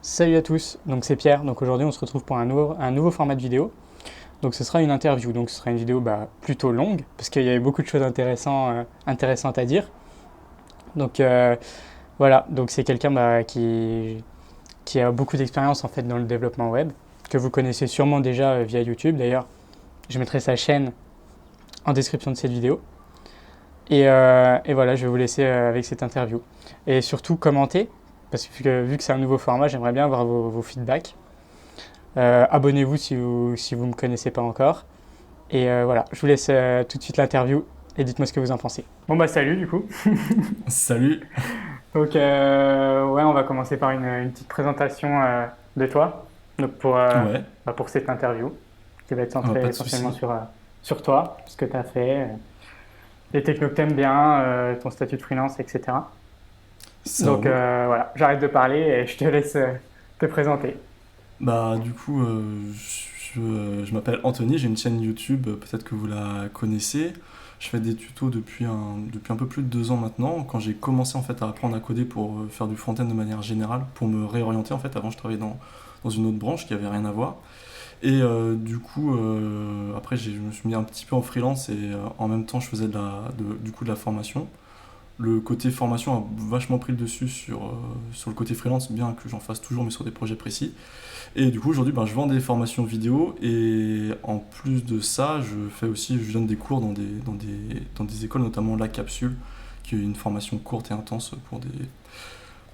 Salut à tous, donc c'est Pierre. Donc aujourd'hui on se retrouve pour un nouveau format de vidéo. Donc ce sera une interview, donc ce sera une vidéo plutôt longue parce qu'il y avait beaucoup de choses intéressantes à dire. Donc voilà, donc c'est quelqu'un qui a beaucoup d'expérience en fait dans le développement web, que vous connaissez sûrement déjà via YouTube. D'ailleurs, je mettrai sa chaîne en description de cette vidéo. Et voilà, je vais vous laisser avec cette interview. Et surtout commenter, parce que vu que c'est un nouveau format, j'aimerais bien avoir vos feedbacks. Abonnez-vous si vous ne me connaissez pas encore. Et voilà, je vous laisse tout de suite l'interview et dites-moi ce que vous en pensez. Bon bah salut du coup. Salut. Donc ouais, on va commencer par une petite présentation de toi. Donc Ouais, pour cette interview, qui va être centrée pas de essentiellement souci. sur toi, ce que tu as fait, les technos que tu aimes bien, ton statut de freelance, etc. Ça Donc roule. voilà, j'arrête de parler et je te laisse te présenter. Du coup, je m'appelle Anthony, j'ai une chaîne YouTube, peut-être que vous la connaissez. Je fais des tutos depuis un peu plus de 2 ans maintenant, quand j'ai commencé en fait à apprendre à coder pour faire du front-end de manière générale, pour me réorienter en fait. Avant, je travaillais dans une autre branche qui avait rien à voir. Et du coup, après, je me suis mis un petit peu en freelance et en même temps, je faisais du coup, de la formation. Le côté formation a vachement pris le dessus sur le côté freelance, bien que j'en fasse toujours, mais sur des projets précis. Et du coup, aujourd'hui, je vends des formations vidéo et en plus de ça, je donne des cours dans des écoles, notamment La Capsule, qui est une formation courte et intense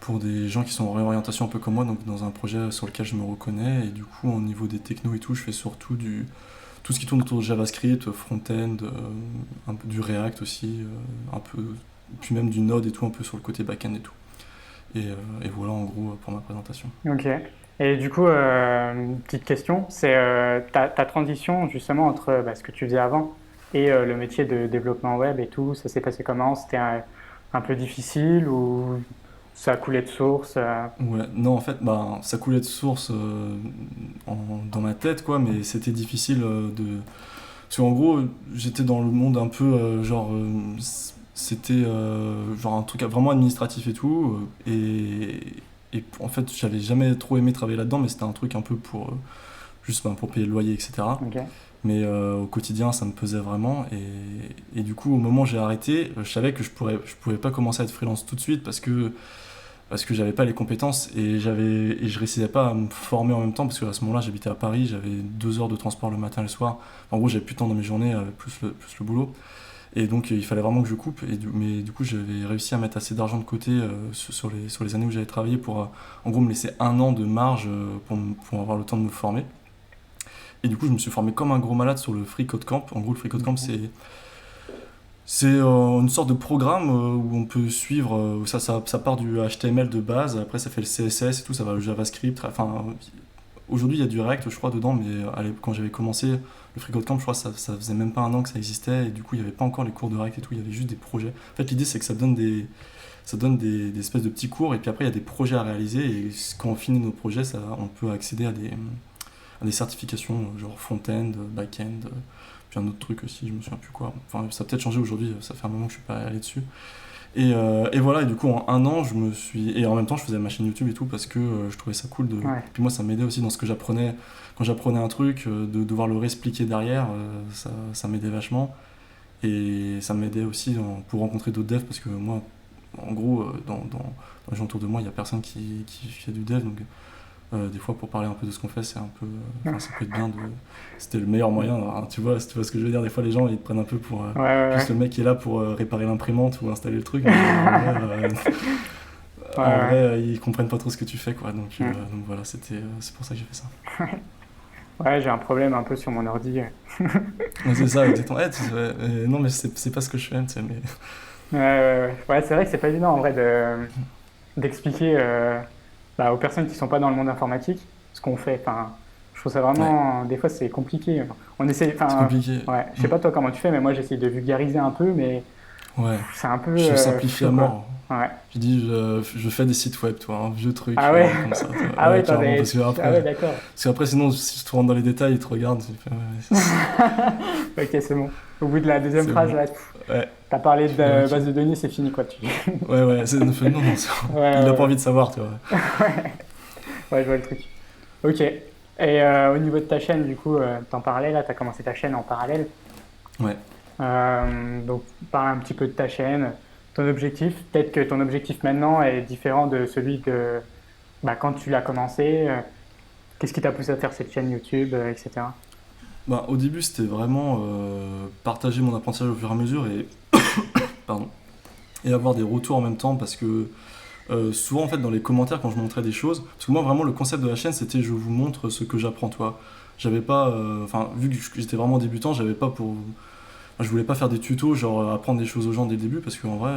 pour des gens qui sont en réorientation un peu comme moi, donc dans un projet sur lequel je me reconnais. Et du coup, au niveau des technos et tout, je fais surtout tout ce qui tourne autour de JavaScript, front-end, un peu du React aussi, un peu, puis même du Node et tout, un peu sur le côté back-end et tout. Et voilà en gros pour ma présentation. Ok. Et du coup, une petite question, c'est ta transition justement entre ce que tu faisais avant et le métier de développement web et tout, ça s'est passé comment? C'était un peu difficile ou ça a coulé de source Ouais, non en fait, ça coulait de source dans ma tête quoi, mais c'était difficile de. Parce qu'en gros, j'étais dans le monde un peu c'était genre un truc vraiment administratif et tout, et en fait, j'avais jamais trop aimé travailler là-dedans, mais c'était un truc un peu juste pour payer le loyer, etc. Ok. Mais au quotidien, ça me pesait vraiment. Et du coup, au moment où j'ai arrêté, je savais que je pouvais pas commencer à être freelance tout de suite parce que j'avais pas les compétences et je réussissais pas à me former en même temps parce qu'à ce moment-là, j'habitais à Paris, j'avais 2 heures de transport le matin et le soir. En gros, j'avais plus de temps dans mes journées, plus le boulot. Et donc, il fallait vraiment que je coupe. Mais du coup, j'avais réussi à mettre assez d'argent de côté sur les années où j'avais travaillé pour, en gros, me laisser 1 an de marge pour avoir le temps de me former. Et du coup, je me suis formé comme un gros malade sur le Free Code Camp. En gros, le Free Code Camp, Ok. c'est une sorte de programme où on peut suivre. Ça part du HTML de base, après ça fait le CSS et tout, ça va le JavaScript. Enfin, aujourd'hui, il y a du React, je crois, dedans, mais quand j'avais commencé le Free Code Camp, je crois que ça faisait même pas 1 an que ça existait, et du coup, il n'y avait pas encore les cours de React et tout, il y avait juste des projets. En fait, l'idée, c'est que ça donne des espèces de petits cours, et puis après, il y a des projets à réaliser, et quand on finit nos projets, on peut accéder à des certifications, genre front-end, back-end, puis un autre truc aussi, je me souviens plus quoi. Enfin, ça a peut-être changé aujourd'hui, ça fait un moment que je suis pas allé dessus. Et voilà, et du coup, en 1 an, je me suis. Et en même temps, je faisais ma chaîne YouTube et tout parce que je trouvais ça cool de. Ouais. Puis moi, ça m'aidait aussi dans ce que j'apprenais. Quand j'apprenais un truc, de devoir le réexpliquer derrière, ça m'aidait vachement. Et ça m'aidait aussi pour rencontrer d'autres devs parce que moi, en gros, dans les gens autour de moi, il n'y a personne qui fait du dev. Donc, des fois, pour parler un peu de ce qu'on fait, c'est un peu. Enfin, ça peut être bien de. C'était le meilleur moyen, hein, tu vois ce que je veux dire. Des fois, les gens, ils te prennent un peu pour. Ouais, ouais, Juste le mec qui est là pour réparer l'imprimante ou installer le truc, mais ouais. en vrai Ouais, ils comprennent pas trop ce que tu fais, quoi. ouais. Donc voilà, c'est pour ça que j'ai fait ça. Ouais, j'ai un problème un peu sur mon ordi. Ouais, c'est ça, exactement. Non, mais c'est pas ce que je fais, tu sais, mais. Ouais, ouais, ouais. Ouais, c'est vrai que c'est pas évident en vrai d'expliquer aux personnes qui sont pas dans le monde informatique ce qu'on fait. Enfin, je trouve ça Ouais, vraiment, des fois c'est compliqué. On essaie, c'est enfin, compliqué. ouais, je sais Mm. pas toi comment tu fais, mais moi j'essaie de vulgariser un peu, mais Ouais, c'est un peu je simplifie flou à quoi. mort. Ouais. Je dis, je fais des sites web, toi, un vieux truc Ah ouais, comme ça, toi. ah ouais, Ouais, carrément, ah ouais, d'accord. parce qu'après, sinon, si tu rentres dans les détails, ils te regardent, tu fais, ouais, Ok, c'est bon. Au bout de la deuxième c'est phrase, bon. là, Ouais, t'as parlé tu fais, de ok. base de données, c'est fini quoi. Ouais, non, non, Ouais, il a pas ouais, envie de savoir, tu vois. ouais. Ouais, je vois le truc. Ok. Et au niveau de ta chaîne, du coup, t'en parlais là, t'as commencé ta chaîne en parallèle. Ouais. Donc, parle un petit peu de ta chaîne, ton objectif. Peut-être que ton objectif maintenant est différent de celui de bah, quand tu l'as commencé. Qu'est-ce qui t'a poussé à faire cette chaîne YouTube, etc. Bah, au début, c'était vraiment partager mon apprentissage au fur et à mesure pardon, et avoir des retours en même temps parce que souvent en fait dans les commentaires quand je montrais des choses, parce que moi vraiment le concept de la chaîne c'était je vous montre ce que j'apprends toi. J'avais pas, enfin vu que j'étais vraiment débutant, j'avais pas pour, enfin, je voulais pas faire des tutos genre apprendre des choses aux gens dès le début parce qu'en vrai,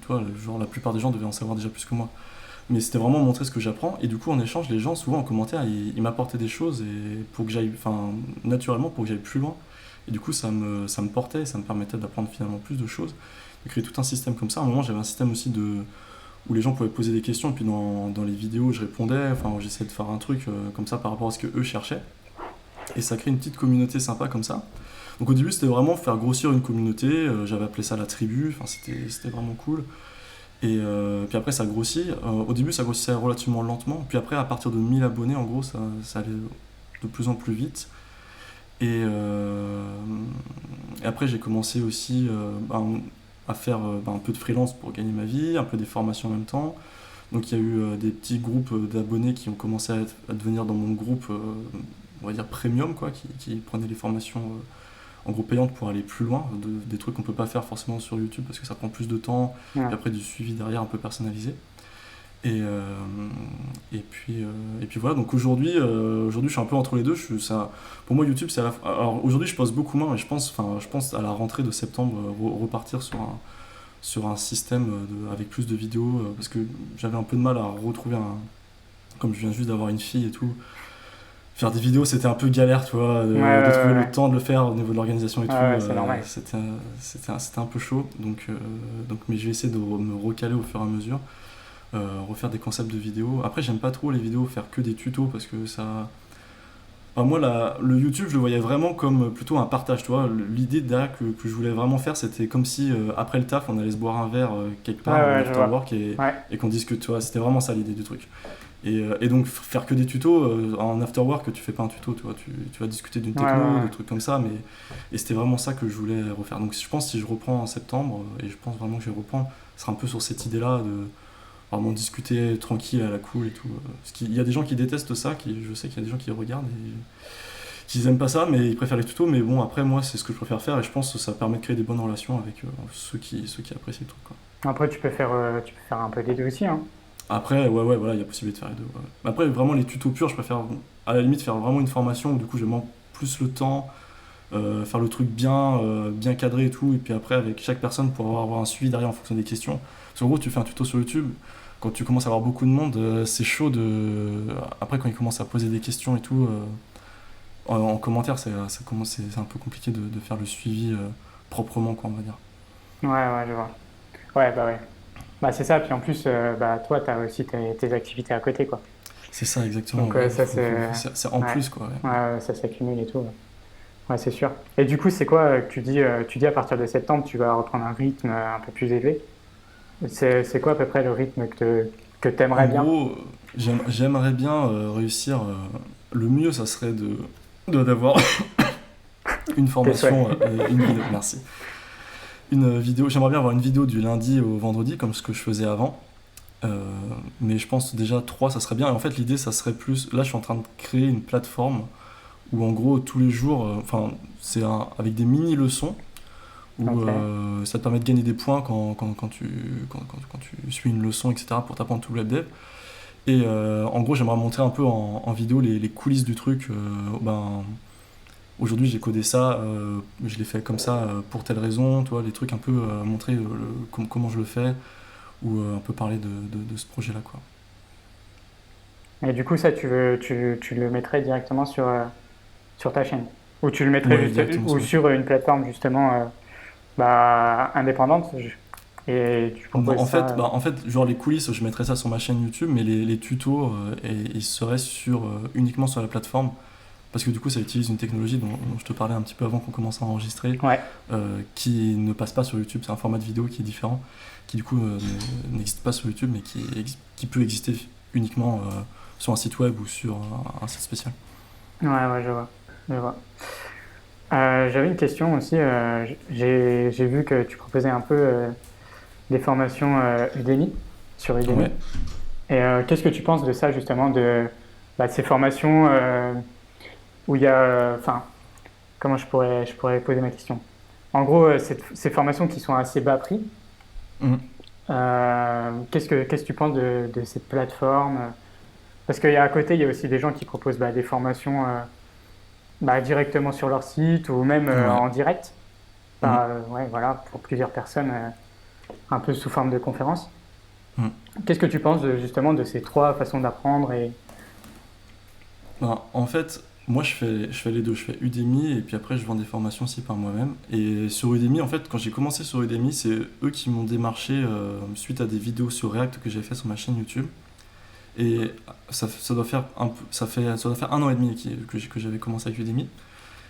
toi, genre la plupart des gens devaient en savoir déjà plus que moi. Mais c'était vraiment montrer ce que j'apprends et du coup en échange les gens souvent en commentaire ils m'apportaient des choses et pour que j'aille, enfin naturellement pour que j'aille plus loin. Et du coup ça me portait, ça me permettait d'apprendre finalement plus de choses, de créer tout un système comme ça. À un moment j'avais un système aussi de où les gens pouvaient poser des questions, et puis dans les vidéos, je répondais, enfin, j'essayais de faire un truc comme ça par rapport à ce que eux cherchaient. Et ça crée une petite communauté sympa comme ça. Donc au début, c'était vraiment faire grossir une communauté, j'avais appelé ça la tribu, enfin, c'était vraiment cool. Et puis après, ça grossit. Au début, ça grossissait relativement lentement, puis après, à partir de 1000 abonnés, en gros, ça allait de plus en plus vite. Et après, j'ai commencé aussi à faire un peu de freelance pour gagner ma vie, un peu des formations en même temps. Donc il y a eu des petits groupes d'abonnés qui ont commencé à devenir dans mon groupe, on va dire premium, quoi, qui prenaient les formations en gros payantes pour aller plus loin, des trucs qu'on peut pas faire forcément sur YouTube parce que ça prend plus de temps, Ouais. et après du suivi derrière un peu personnalisé. Et, euh, et puis voilà, donc aujourd'hui je suis un peu entre les deux. Pour moi YouTube c'est alors aujourd'hui je poste beaucoup moins et je pense à la rentrée de septembre repartir sur un système avec plus de vidéos parce que j'avais un peu de mal à retrouver comme je viens juste d'avoir une fille et tout, faire des vidéos c'était un peu galère tu vois, Ouais, de ouais, trouver ouais. le temps de le faire au niveau de l'organisation et Ouais, tout, ouais, c'est normal. c'était un peu chaud donc mais je vais essayer de me recaler au fur et à mesure, refaire des concepts de vidéos. Après, j'aime pas trop les vidéos faire que des tutos parce que ça. Enfin, moi, le YouTube, je le voyais vraiment comme plutôt un partage. Tu vois, l'idée derrière que je voulais vraiment faire, c'était comme si après le taf, on allait se boire un verre quelque Ouais, part en ouais, je after vois. work Ouais, et qu'on discute. Tu vois, c'était vraiment ça l'idée du truc. Et donc, faire que des tutos en after work, tu fais pas un tuto. Tu vois, tu vas discuter d'une ouais, ouais, techno, de ouais. trucs comme ça. Et c'était vraiment ça que je voulais refaire. Donc, je pense que si je reprends en septembre, et je pense vraiment que je vais reprendre, ce sera un peu sur cette idée-là de vraiment discuter tranquille à la cool et tout. Parce qu'il y a des gens qui détestent ça, je sais qu'il y a des gens qui regardent et qui aiment pas ça, mais ils préfèrent les tutos. Mais bon, après, moi, c'est ce que je préfère faire et je pense que ça permet de créer des bonnes relations avec ceux qui apprécient le truc, quoi. Après, tu peux faire un peu des deux aussi, hein. Après, ouais, voilà, il y a possibilité de faire les deux. Ouais. Après, vraiment, les tutos purs, je préfère à la limite faire vraiment une formation où du coup, j'ai vraiment plus le temps, faire le truc bien cadré et tout. Et puis après, avec chaque personne, pour avoir un suivi derrière en fonction des questions. Parce qu'en gros, tu fais un tuto sur YouTube, quand tu commences à avoir beaucoup de monde, c'est chaud de. Après, quand ils commencent à poser des questions et tout, en commentaire, c'est un peu compliqué de faire le suivi proprement, quoi, on va dire. Ouais, ouais, je vois. Ouais, bah ouais. Bah c'est ça, puis en plus, bah toi, tu as aussi tes activités à côté, quoi. C'est ça, exactement, Donc ouais. ça, c'est... C'est en Ouais, plus, quoi. Ouais. ouais, ouais, ça s'accumule et tout. Ouais, ouais, c'est sûr. Et du coup, c'est quoi que tu dis à partir de septembre, tu vas reprendre un rythme un peu plus élevé. C'est quoi à peu près le rythme que tu En aimerais bien? gros, j'aimerais bien réussir. Le mieux, ça serait d'avoir une Tes souhaits. formation, une vidéo. Merci. Une vidéo. J'aimerais bien avoir une vidéo du lundi au vendredi, comme ce que je faisais avant. Euh, mais je pense déjà 3 ça serait bien. Et en fait, l'idée, ça serait plus. Là, je suis en train de créer une plateforme où, en gros, tous les jours, enfin, avec des mini leçons où Ok. ça te permet de gagner des points quand tu suis une leçon, etc., pour t'apprendre tout le web dev. Et en gros, j'aimerais montrer un peu en vidéo les coulisses du truc. Aujourd'hui, j'ai codé ça, je l'ai fait comme ça pour telle raison, tu vois, les trucs un peu montrer comment je le fais, ou un peu parler de ce projet-là, quoi. Et du coup, ça, tu le mettrais directement sur ta chaîne? Ou tu le mettrais Ouais, juste directement ou sur YouTube. sur une plateforme justement bah, indépendante et tu proposes ça. En fait, genre les coulisses, je mettrais ça sur ma chaîne YouTube, mais les tutos, ils seraient uniquement sur la plateforme. Parce que du coup, ça utilise une technologie dont je te parlais un petit peu avant qu'on commence à enregistrer, Ouais, qui ne passe pas sur YouTube. C'est un format de vidéo qui est différent, qui du coup n'existe pas sur YouTube, mais qui peut exister uniquement sur un site web ou sur un site spécial. Ouais, je vois. Je vois. J'avais une question aussi. J'ai vu que tu proposais un peu des formations Udemy, sur Udemy. Ouais. Et qu'est-ce que tu penses de ça, justement, de ces formations où il y a. Enfin, comment je pourrais poser ma question? En gros, ces formations qui sont assez bas prix, Mhm. qu'est-ce que tu penses de cette plateforme? Parce qu'à côté, il y a aussi des gens qui proposent des formations directement sur leur site ou même Ouais. en direct, Mhm. ouais, voilà, pour plusieurs personnes, un peu sous forme de conférence. Mhm. Qu'est-ce que tu penses justement de ces trois façons d'apprendre et... Ben, en fait, moi je fais les deux. Je fais Udemy et puis après je vends des formations aussi par moi-même. Et sur Udemy, en fait, quand j'ai commencé sur Udemy, c'est eux qui m'ont démarché suite à des vidéos sur React que j'ai fait sur ma chaîne YouTube. Et ça doit faire ça doit faire 1 an et demi que j'avais commencé avec Udemy.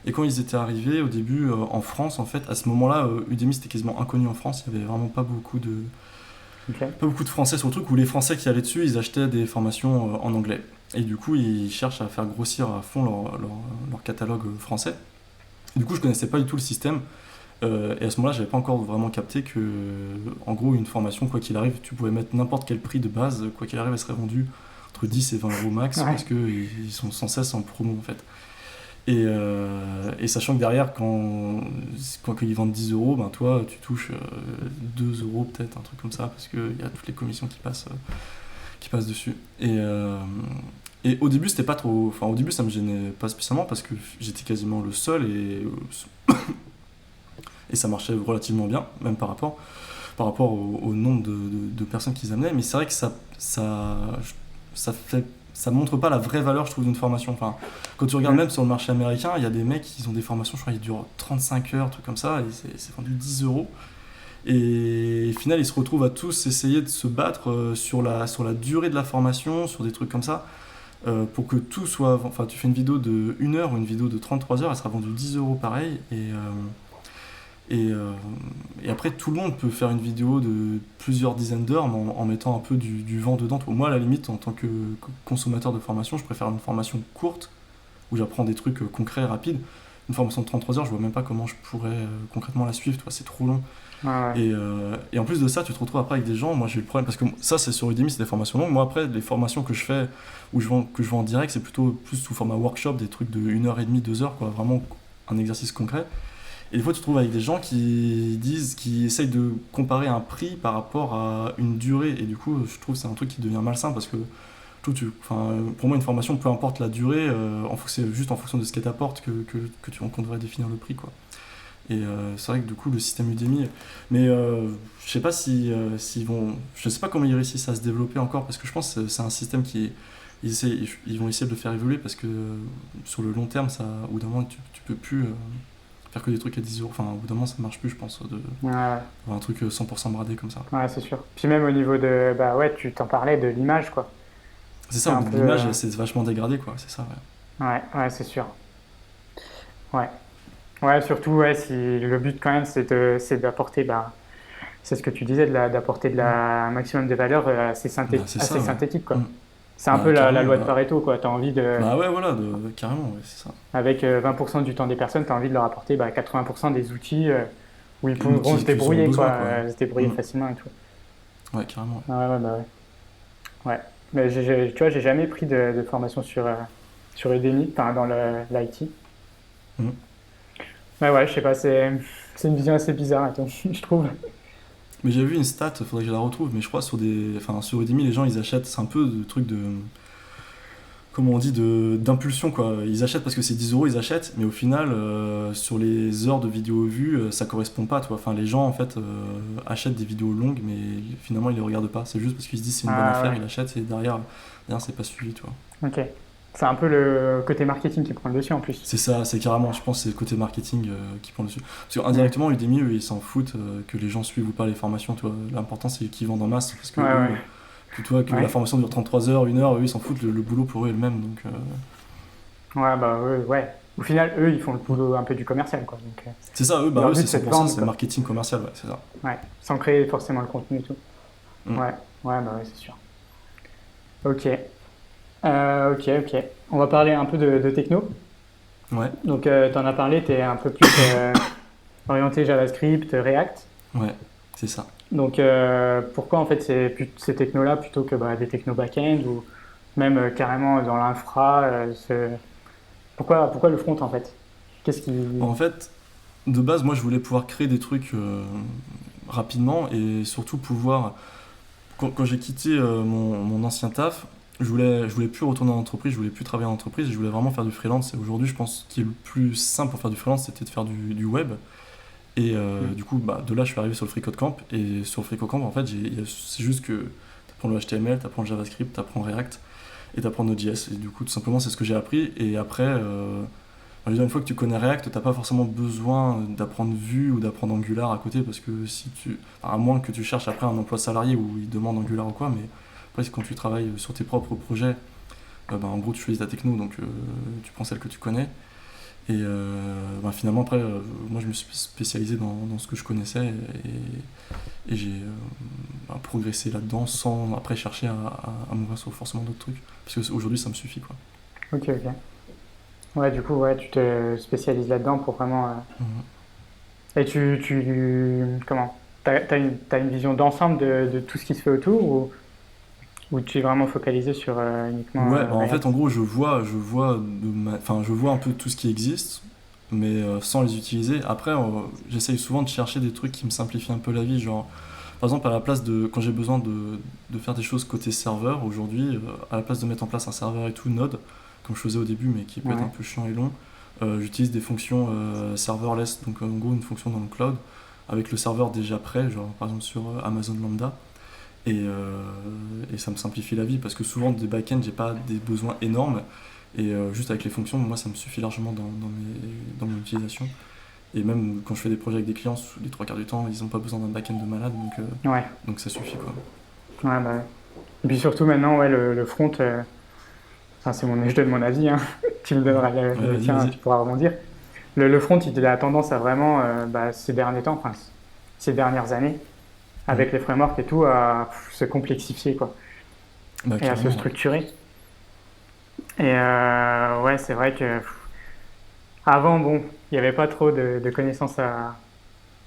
Et quand ils étaient arrivés au début en France, en fait, à ce moment-là, Udemy c'était quasiment inconnu en France. Il y avait vraiment Ok. pas beaucoup de Français sur le truc où les Français qui allaient dessus, ils achetaient des formations en anglais. Et du coup, ils cherchent à faire grossir à fond leur catalogue français. Et du coup, je connaissais pas du tout le système. Et à ce moment-là, j'avais pas encore vraiment capté que, en gros, une formation, quoi qu'il arrive, tu pouvais mettre n'importe quel prix de base, quoi qu'il arrive, elle serait vendue entre 10 et 20 euros max Ouais. parce qu'ils sont sans cesse en promo en fait. Et sachant que derrière, quand ils vendent 10 euros, ben toi, tu touches 2 euros peut-être, un truc comme ça, parce qu'il y a toutes les commissions qui passent dessus. Et au début, c'était pas trop. Enfin, au début, ça me gênait pas spécialement parce que j'étais quasiment le seul et ça marchait relativement bien, même par rapport au nombre de personnes qu'ils amenaient. Mais c'est vrai que ça fait. Ça montre pas la vraie valeur, je trouve, d'une formation. Enfin, quand tu regardes Mm. même sur le marché américain, il y a des mecs qui ont des formations, je crois, qui durent 35 heures, trucs comme ça, et c'est vendu 10 euros. Et au final, ils se retrouvent à tous essayer de se battre sur la durée de la formation, sur des trucs comme ça, pour que tout soit. Enfin, tu fais une vidéo de 1 heure ou une vidéo de 33 heures, elle sera vendue 10 euros pareil. Et, euh, et après, tout le monde peut faire une vidéo de plusieurs dizaines d'heures en mettant un peu du vent dedans. Moi, à la limite, en tant que consommateur de formation, je préfère une formation courte où j'apprends des trucs concrets, rapides. Une formation de 33 heures, je vois même pas comment je pourrais concrètement la suivre, c'est trop long. Ouais, ouais. Et en plus de ça, tu te retrouves après avec des gens. Moi, j'ai eu le problème parce que ça, c'est sur Udemy, c'est des formations longues. Moi, après, les formations que je fais que je vends en direct, c'est plutôt plus sous format workshop, des trucs de 1 heure et demie, 2 heures, quoi, vraiment un exercice concret. Et des fois, tu te trouves avec des gens qui essayent de comparer un prix par rapport à une durée. Et du coup, je trouve que c'est un truc qui devient malsain parce que enfin, pour moi, une formation, peu importe la durée, c'est juste en fonction de ce qu'elle t'apporte qu'on devrait définir le prix, quoi. Et c'est vrai que du coup, le système Udemy, mais je sais pas s'ils vont, je sais pas comment ils réussissent à se développer encore parce que je pense que c'est un système ils vont essayer de le faire évoluer parce que sur le long terme, au bout d'un moment, tu peux plus faire que des trucs à 10 euros. Enfin, au bout d'un moment, ça marche plus, je pense, Ouais, avoir un truc 100% bradé comme ça. ouais, c'est sûr. Puis même au niveau de... Bah ouais, tu t'en parlais de l'image, quoi. C'est C'est ça, au un bout de peu... l'image, c'est vachement dégradé, quoi. C'est ça, ouais. Ouais, ouais, c'est sûr. Ouais. Ouais, surtout, ouais, si le but quand même, c'est d'apporter, c'est ce que tu disais, d'apporter Mm. un maximum de valeur Bah, c'est assez ça, ouais. synthétique, quoi. Mm. C'est un Bah, peu la carrément, loi de bah. Pareto, quoi. T'as envie de... Bah ouais, voilà, carrément, ouais, c'est ça. Avec 20% du temps des personnes, t'as envie de leur apporter 80% des outils où ils pourront Dont se ils auront débrouiller, quoi. besoin, quoi. Se débrouiller Mm. facilement et tout. Ouais, carrément, ouais. Ah ouais, ouais, bah ouais. Ouais. Mais tu vois, j'ai jamais pris de formation sur Udemy, enfin dans l'IT. Mm. Ouais, ouais, je sais pas, c'est une vision assez bizarre, et tout, je trouve. Mais j'ai vu une stat, faudrait que je la retrouve, mais je crois enfin, sur Udemy, les gens, ils achètent, c'est un peu de truc de, comment on dit, d'impulsion, quoi. Ils achètent parce que c'est 10 euros, ils achètent, mais au final, sur les heures de vidéos vues, ça correspond pas, toi. Enfin, les gens, en fait, achètent des vidéos longues, mais finalement, ils les regardent pas. C'est juste parce qu'ils se disent c'est une bonne Ah affaire, ouais, ils l'achètent, et derrière c'est pas suivi, toi. ok. C'est un peu le côté marketing qui prend le dessus en plus. C'est ça, c'est carrément, je pense, c'est le côté marketing qui prend le dessus. Parce Mm. qu'indirectement, Udemy, eux, ils s'en foutent que les gens suivent ou pas les formations, tu vois. L'important, c'est qu'ils vendent en masse, parce que Ouais, eux, ouais, que la ouais. formation dure 33 heures, 1 heure, eux, ils s'en foutent, le boulot pour eux est le même. Donc, Ouais, bah ouais. Au final, eux, ils font le boulot un peu du commercial, quoi. Donc, c'est ça, eux, leur c'est but, c'est de 100%, vendre, c'est quoi. marketing commercial, ouais, c'est ça. Ouais, sans créer forcément le contenu et tout. Mm. Ouais, ouais, bah ouais, c'est sûr. Ok. Ok. On va parler un peu de techno. Ouais, Donc, tu en as parlé, tu es un peu plus orienté JavaScript, React. ouais, c'est ça. Donc, pourquoi en fait ces technos-là plutôt que des technos back-end ou même carrément dans l'infra pourquoi le front en fait? Qu'est-ce qui... Bon, en fait, de base, moi, je voulais pouvoir créer des trucs rapidement et surtout pouvoir. Quand j'ai quitté mon ancien taf, je voulais plus retourner en entreprise, je voulais plus travailler en entreprise, je voulais vraiment faire du freelance. Et aujourd'hui, je pense qu'il est le plus simple pour faire du freelance, c'était de faire du web. Et Hmm. du coup, de là, je suis arrivé sur le FreeCodeCamp. Et sur le FreeCodeCamp, en fait, c'est juste que tu apprends le HTML, tu apprends le JavaScript, tu apprends React et tu apprends Node.js. Et du coup, tout simplement, c'est ce que j'ai appris. Et après, je veux dire, une fois que tu connais React, t'as pas forcément besoin d'apprendre Vue ou d'apprendre Angular à côté parce que si tu. Enfin, à moins que tu cherches après un emploi salarié où ils demandent Angular ou quoi, mais après, quand tu travailles sur tes propres projets, en gros, tu choisis ta techno, donc tu prends celle que tu connais. Et finalement, après, moi, je me suis spécialisé dans ce que je connaissais et j'ai progressé là-dedans sans après chercher à m'ouvrir sur forcément d'autres trucs. Parce qu'aujourd'hui, ça me suffit, quoi. Ok. Ouais, du coup, ouais, tu te spécialises là-dedans pour vraiment... Mhm. Et comment? T'as une vision d'ensemble de tout ce qui se fait autour ou tu es vraiment focalisé sur uniquement Ouais, en fait, en React? gros, je vois un peu tout ce qui existe, mais sans les utiliser. Après, j'essaye souvent de chercher des trucs qui me simplifient un peu la vie. Genre, par exemple, à la place quand j'ai besoin de faire des choses côté serveur, aujourd'hui, à la place de mettre en place un serveur et tout, Node, comme je faisais au début, mais qui peut être un Ouais. peu chiant et long, j'utilise des fonctions serverless, donc en gros, une fonction dans le cloud, avec le serveur déjà prêt, genre par exemple sur Amazon Lambda. Et ça me simplifie la vie parce que souvent des back-ends j'ai pas des besoins énormes et juste avec les fonctions moi ça me suffit largement dans mon utilisation et même quand je fais des projets avec des clients les trois quarts du temps ils ont pas besoin d'un back-end de malade Ouais. donc ça suffit quoi. Ouais. Et puis surtout maintenant, ouais, le front, enfin, je donne mon avis, hein. Tu me donneras Ouais, le vas-y, tien, vas-y. tu pourras rebondir. Le front, il a tendance à vraiment, ces derniers temps, enfin, ces dernières années, Mm. avec les frameworks et tout, à se complexifier, quoi, Bah et à se carrément ouais. structurer. Et ouais, c'est vrai que avant, bon, il n'y avait pas trop de connaissances à.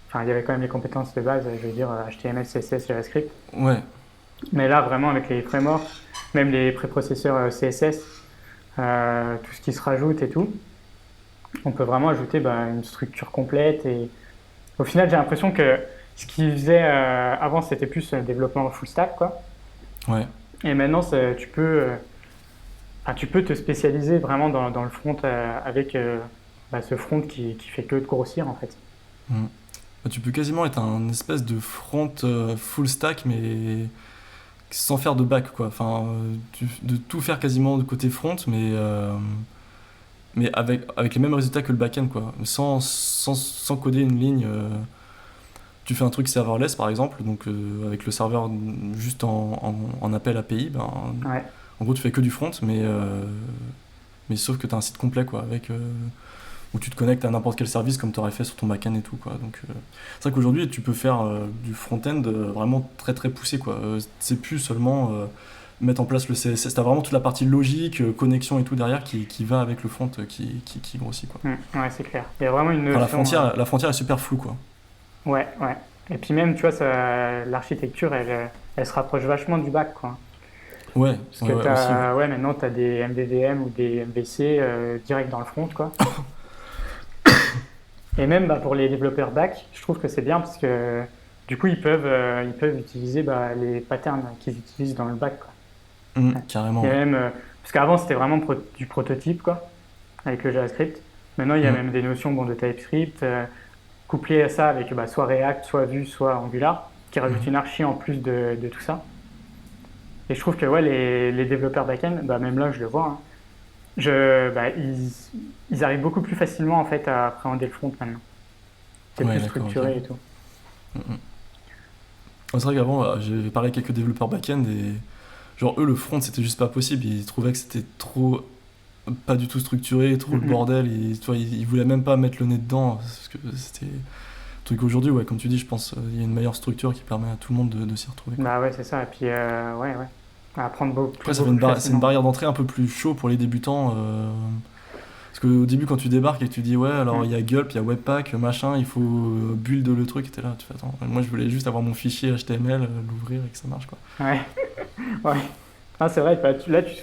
Enfin, il y avait quand même les compétences de base, je veux dire HTML, CSS, JavaScript. Ouais. Mais là, vraiment, avec les frameworks, même les préprocesseurs CSS, tout ce qui se rajoute et tout, on peut vraiment ajouter une structure complète. Et au final, j'ai l'impression que ce qu'ils faisaient avant, c'était plus un développement full stack, quoi. Ouais. Et maintenant, tu peux te spécialiser vraiment dans le front avec ce front qui fait que de grossir, en fait. Mm. Bah, tu peux quasiment être un espèce de front full stack mais sans faire de back quoi, de tout faire quasiment de côté front mais avec les mêmes résultats que le back-end, quoi. Sans coder une ligne. Tu fais un truc serverless, par exemple, donc avec le serveur juste en appel API, Ouais. en gros, tu fais que du front, mais sauf que tu as un site complet, quoi, où tu te connectes à n'importe quel service comme tu aurais fait sur ton back-end et tout, quoi. Donc, c'est vrai qu'aujourd'hui, tu peux faire du front-end vraiment très très poussé, quoi. C'est plus seulement mettre en place le CSS. T'as vraiment toute la partie logique, connexion et tout derrière qui va avec le front qui grossit, quoi. Ouais, c'est clair. Il y a vraiment une Enfin, notion. la frontière est super floue, quoi. Ouais. Et puis même, tu vois, l'architecture, elle se rapproche vachement du bac, quoi. Ouais, Parce ouais, que ouais, aussi, ouais. ouais, maintenant, tu as des MVVM ou des MVC direct dans le front, quoi. Et même pour les développeurs back, je trouve que c'est bien parce que du coup, ils peuvent utiliser les patterns qu'ils utilisent dans le back, quoi. Ouais. Carrément, Il y a ouais. même, parce qu'avant, c'était vraiment du prototype, quoi, avec le JavaScript. Maintenant, il y a Mm, même des notions de TypeScript, couplées à ça avec soit React, soit Vue, soit Angular, qui rajoutent mhm. une archi en plus de tout ça. Et je trouve que ouais, les développeurs back-end, même là, je le vois, hein, ils arrivent beaucoup plus facilement en fait à appréhender le front maintenant. C'est Ouais, plus d'accord, ok. structuré et tout. Mm, mm. C'est vrai qu'avant, j'avais parlé avec quelques développeurs back-end et genre eux, le front, c'était juste pas possible. Ils trouvaient que c'était trop pas du tout structuré, trop le Mhm. bordel. Tu vois, ils voulaient même pas mettre le nez dedans parce que c'était un truc qu'aujourd'hui, ouais, comme tu dis, je pense il y a une meilleure structure qui permet à tout le monde de s'y retrouver, quoi. Bah ouais, c'est ça. Et puis ouais. apprendre Après, beaucoup plus c'est une facilement. barrière d'entrée un peu plus chaud pour les débutants. Parce qu'au début, quand tu débarques et que tu dis, ouais, alors Mm. il y a Gulp, il y a Webpack, machin, il faut build le truc, et t'es là, tu fais, attends, moi je voulais juste avoir mon fichier HTML, l'ouvrir et que ça marche, quoi. Ouais, ouais. Ah, c'est vrai, bah,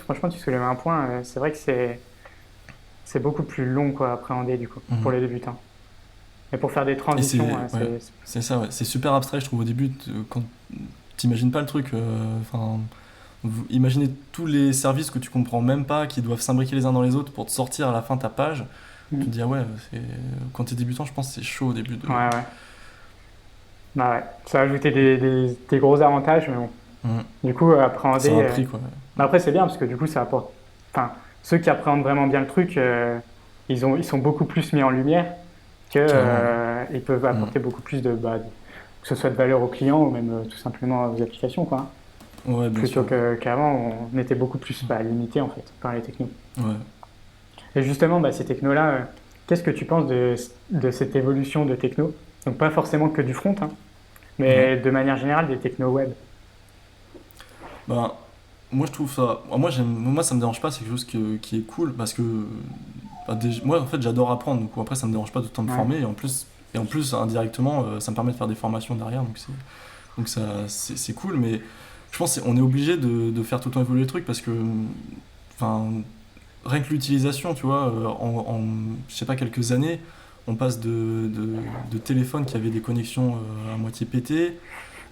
franchement, tu soulèves un point. C'est vrai que c'est beaucoup plus long quoi, à appréhender du coup, pour Mhm. les débutants. Et pour faire des Et transitions, ouais, c'est ça, ouais. C'est super abstrait, je trouve, au début, quand t'imagines pas le truc. Enfin, imaginez tous les services que tu comprends même pas, qui doivent s'imbriquer les uns dans les autres pour te sortir à la fin ta page. Tu te Mm. dis, ah ouais, quand t'es débutant, je pense que c'est chaud au début de. Ouais, ouais. Bah ouais. Ça a ajouté des gros avantages, mais bon. Mhm. Du coup, Ça a appréhender. un prix, quoi. Mais après, c'est bien parce que du coup, ça apporte. Enfin, ceux qui appréhendent vraiment bien le truc, ils sont beaucoup plus mis en lumière que Carrément, ouais. ils peuvent Mhm. apporter beaucoup plus que ce soit de valeur aux clients ou même tout simplement aux applications, quoi. Ouais, bien Plutôt sûr. qu'avant, on était beaucoup plus limité en fait par les technos. Ouais. Et justement, ces technos-là, qu'est-ce que tu penses de cette évolution de techno? Donc pas forcément que du front, hein, Mhm. mais de manière générale des technos web. Ben, moi, je trouve ça. Moi, ça me dérange pas, c'est quelque chose qui est cool parce que. Moi, en fait, j'adore apprendre, donc après, ça me dérange pas de temps me Ouais. former et en plus indirectement, ça me permet de faire des formations derrière, donc ça, c'est cool, mais je pense qu'on est obligé de faire tout le temps évoluer le truc parce que. Enfin, rien que l'utilisation, tu vois, je sais pas, quelques années, on passe de téléphones qui avaient des connexions à moitié pétées